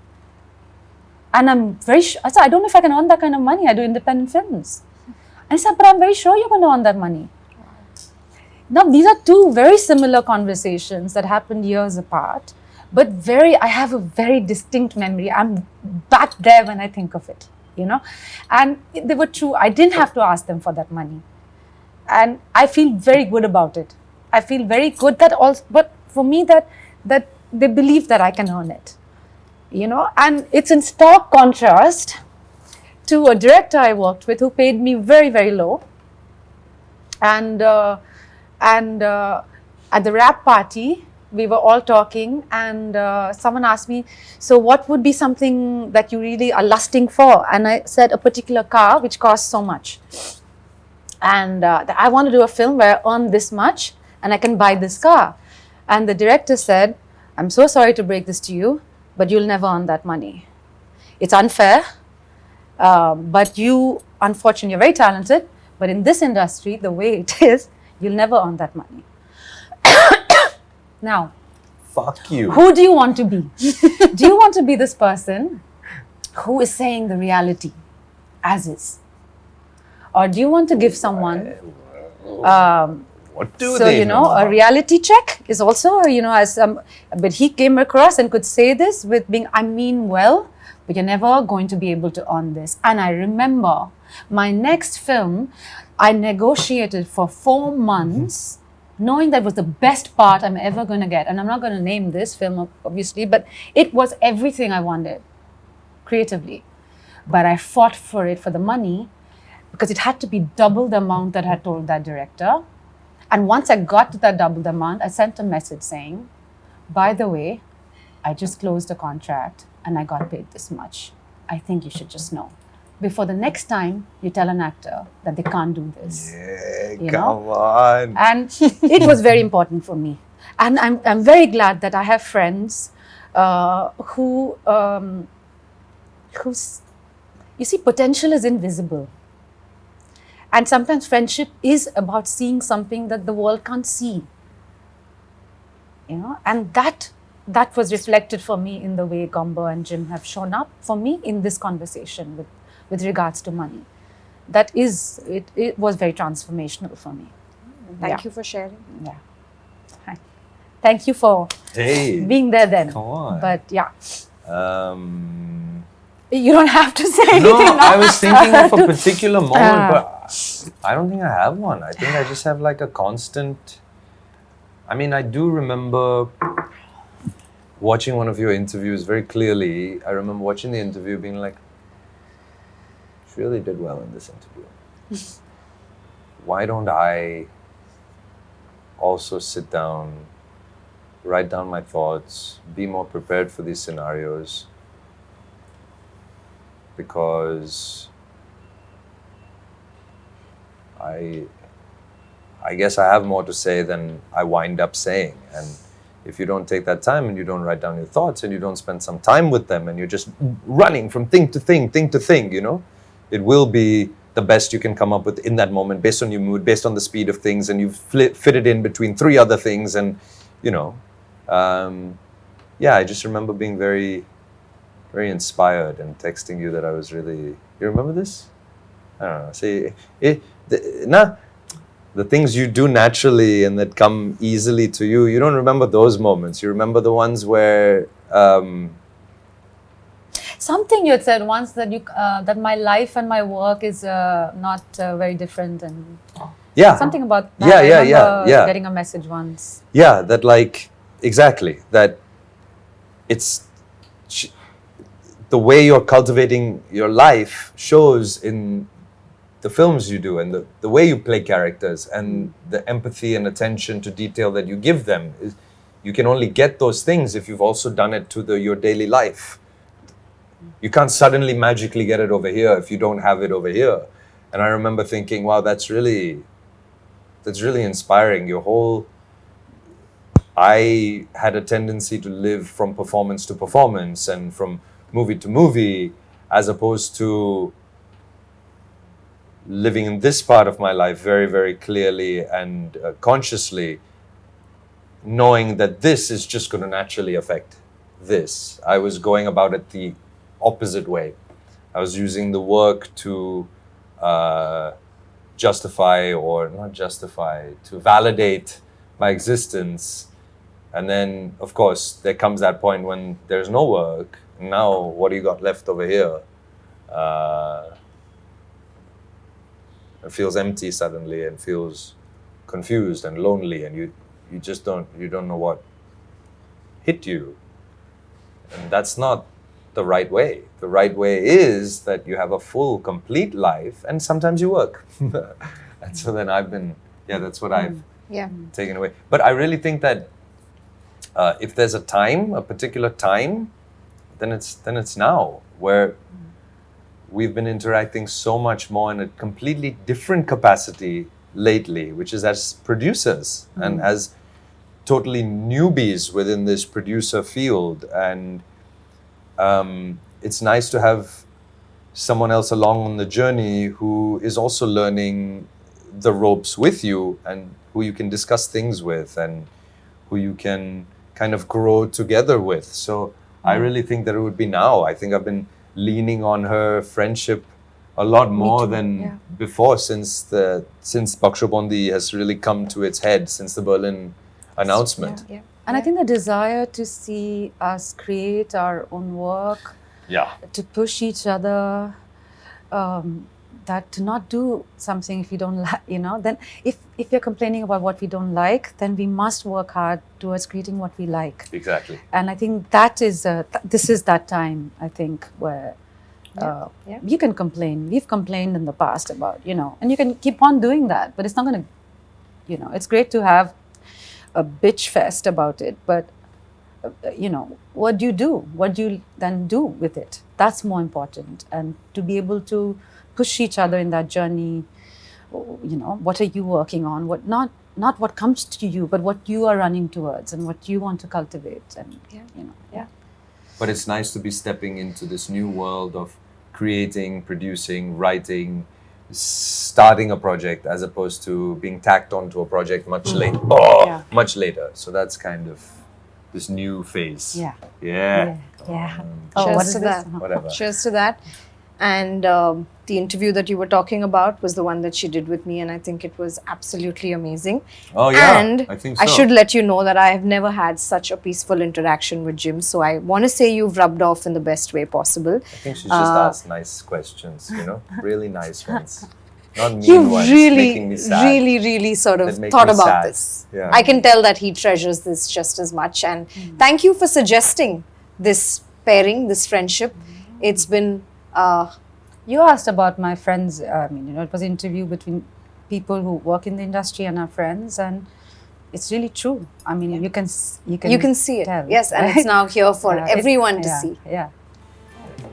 And I'm very sure. I said, I don't know if I can earn that kind of money. I do independent films. And he said, but I'm very sure you're going to earn that money. Now, these are two very similar conversations that happened years apart, but I have a very distinct memory. I'm back there when I think of it, you know. And they were true. I didn't have to ask them for that money. And I feel very good about it. I feel very good that also, but for me that they believe that I can earn it, you know. And it's in stark contrast to a director I worked with who paid me very, very low. And at the wrap party, we were all talking, and someone asked me, so what would be something that you really are lusting for? And I said a particular car which costs so much. And I want to do a film where I earn this much and I can buy this car. And the director said, I'm so sorry to break this to you, but you'll never earn that money. It's unfair, but you, unfortunately, you're very talented, but in this industry, the way it is, you'll never earn that money. Now, fuck you. Who do you want to be? Do you want to be this person who is saying the reality as is? Or do you want to give someone What do So, they you know, a about? reality check is also, you know, but he came across and could say this with being, I mean well, but you're never going to be able to earn this. And I remember my next film, I negotiated for 4 months, knowing that was the best part I'm ever going to get. And I'm not going to name this film, obviously, but it was everything I wanted creatively. But I fought for it for the money because it had to be double the amount that I had told that director. And once I got to that double the amount, I sent a message saying, by the way, I just closed a contract and I got paid this much. I think you should just know. Before the next time you tell an actor that they can't do this. Yeah, you come know? on. And it was very important for me. And I'm very glad that I have friends who's, you see, potential is invisible. And sometimes friendship is about seeing something that the world can't see. You know, and that was reflected for me in the way Gombo and Jim have shown up for me in this conversation with regards to money. It was very transformational for me. Thank you for sharing. Yeah. Hi. Thank you for Hey, being there then. come on. But yeah, Um, you don't have to say no, anything now. I was thinking of a particular moment, but I don't think I have one. I think I just have like a constant. I mean, I do remember watching one of your interviews very clearly. I remember watching the interview being like, she really did well in this interview. Why don't I also sit down, write down my thoughts, be more prepared for these scenarios? Because I guess I have more to say than I wind up saying. And if you don't take that time and you don't write down your thoughts and you don't spend some time with them and you're just running from thing to thing, you know, it will be the best you can come up with in that moment based on your mood, based on the speed of things, and you've fit it in between 3 other things. And, you know, yeah, I just remember being very, very inspired and texting you that I was really, you remember this? I don't know. See, the things you do naturally and that come easily to you, you don't remember those moments. You remember the ones where, Something you had said once that that my life and my work is not very different, and yeah, something about that. Yeah, I yeah, remember yeah. getting a message once. Yeah, that like, exactly, that it's the way you're cultivating your life shows in the films you do and the way you play characters and the empathy and attention to detail that you give them. You can only get those things if you've also done it to your daily life. You can't suddenly magically get it over here if you don't have it over here. And I remember thinking, wow, that's really inspiring. I had a tendency to live from performance to performance and from movie to movie, as opposed to living in this part of my life very, very clearly and consciously, knowing that this is just going to naturally affect this. I was going about it the opposite way. I was using the work to to validate my existence. And then, of course, there comes that point when there's no work. Now, what do you got left over here? It feels empty suddenly and feels confused and lonely, and you don't know what hit you. And that's not the right way. The right way is that you have a full, complete life, and sometimes you work. And so then that's what I've taken away. But I really think that if there's a particular time, then it's now, where we've been interacting so much more in a completely different capacity lately, which is as producers and as totally newbies within this producer field. And it's nice to have someone else along on the journey who is also learning the ropes with you and who you can discuss things with and who you can kind of grow together with. So I really think that it would be now. I think I've been leaning on her friendship a lot more too, than yeah. before, since Bakshobondi has really come to its head since the Berlin announcement. Yeah. And I think the desire to see us create our own work, Yeah. to push each other, that to not do something if you don't like, then if you're complaining about what we don't like, then we must work hard towards creating what we like. Exactly. And I think that is, this is that time, I think, where you can complain. We've complained in the past about, and you can keep on doing that, but it's not going to, it's great to have a bitch fest about it, but what do you do? What do you then do with it? That's more important. And to be able to push each other in that journey, what are you working on? What not what comes to you, but what you are running towards and what you want to cultivate. And But it's nice to be stepping into this new world of creating, producing, writing, starting a project, as opposed to being tacked onto a project much later. So that's kind of this new phase. Yeah. Cheers what is to this? that. Whatever. Cheers to that. And the interview that you were talking about was the one that she did with me, and I think it was absolutely amazing. Oh yeah, And I think so. I should let you know that I have never had such a peaceful interaction with Jim, so I want to say you've rubbed off in the best way possible. I think she just asked nice questions, really nice ones. Not mean You've ones, really, making me sad. really sort That of make thought me about sad. this. Yeah. I can tell that he treasures this just as much. And thank you for suggesting this pairing, this friendship. It's been... You asked about my friends. I mean, it was an interview between people who work in the industry and our friends, and it's really true. I mean, you can see it. tell, Yes, and right? it's now here for everyone to yeah, see. Yeah.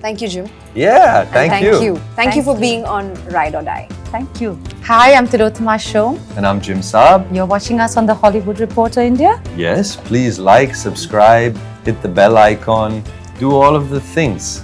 Thank you, Jim. Yeah, thank you. Thank you for being on Ride or Die. Thank you. Hi, I'm Tillotama Shome. And I'm Jim Sarbh. You're watching us on the Hollywood Reporter India. Yes, please like, subscribe, hit the bell icon, do all of the things.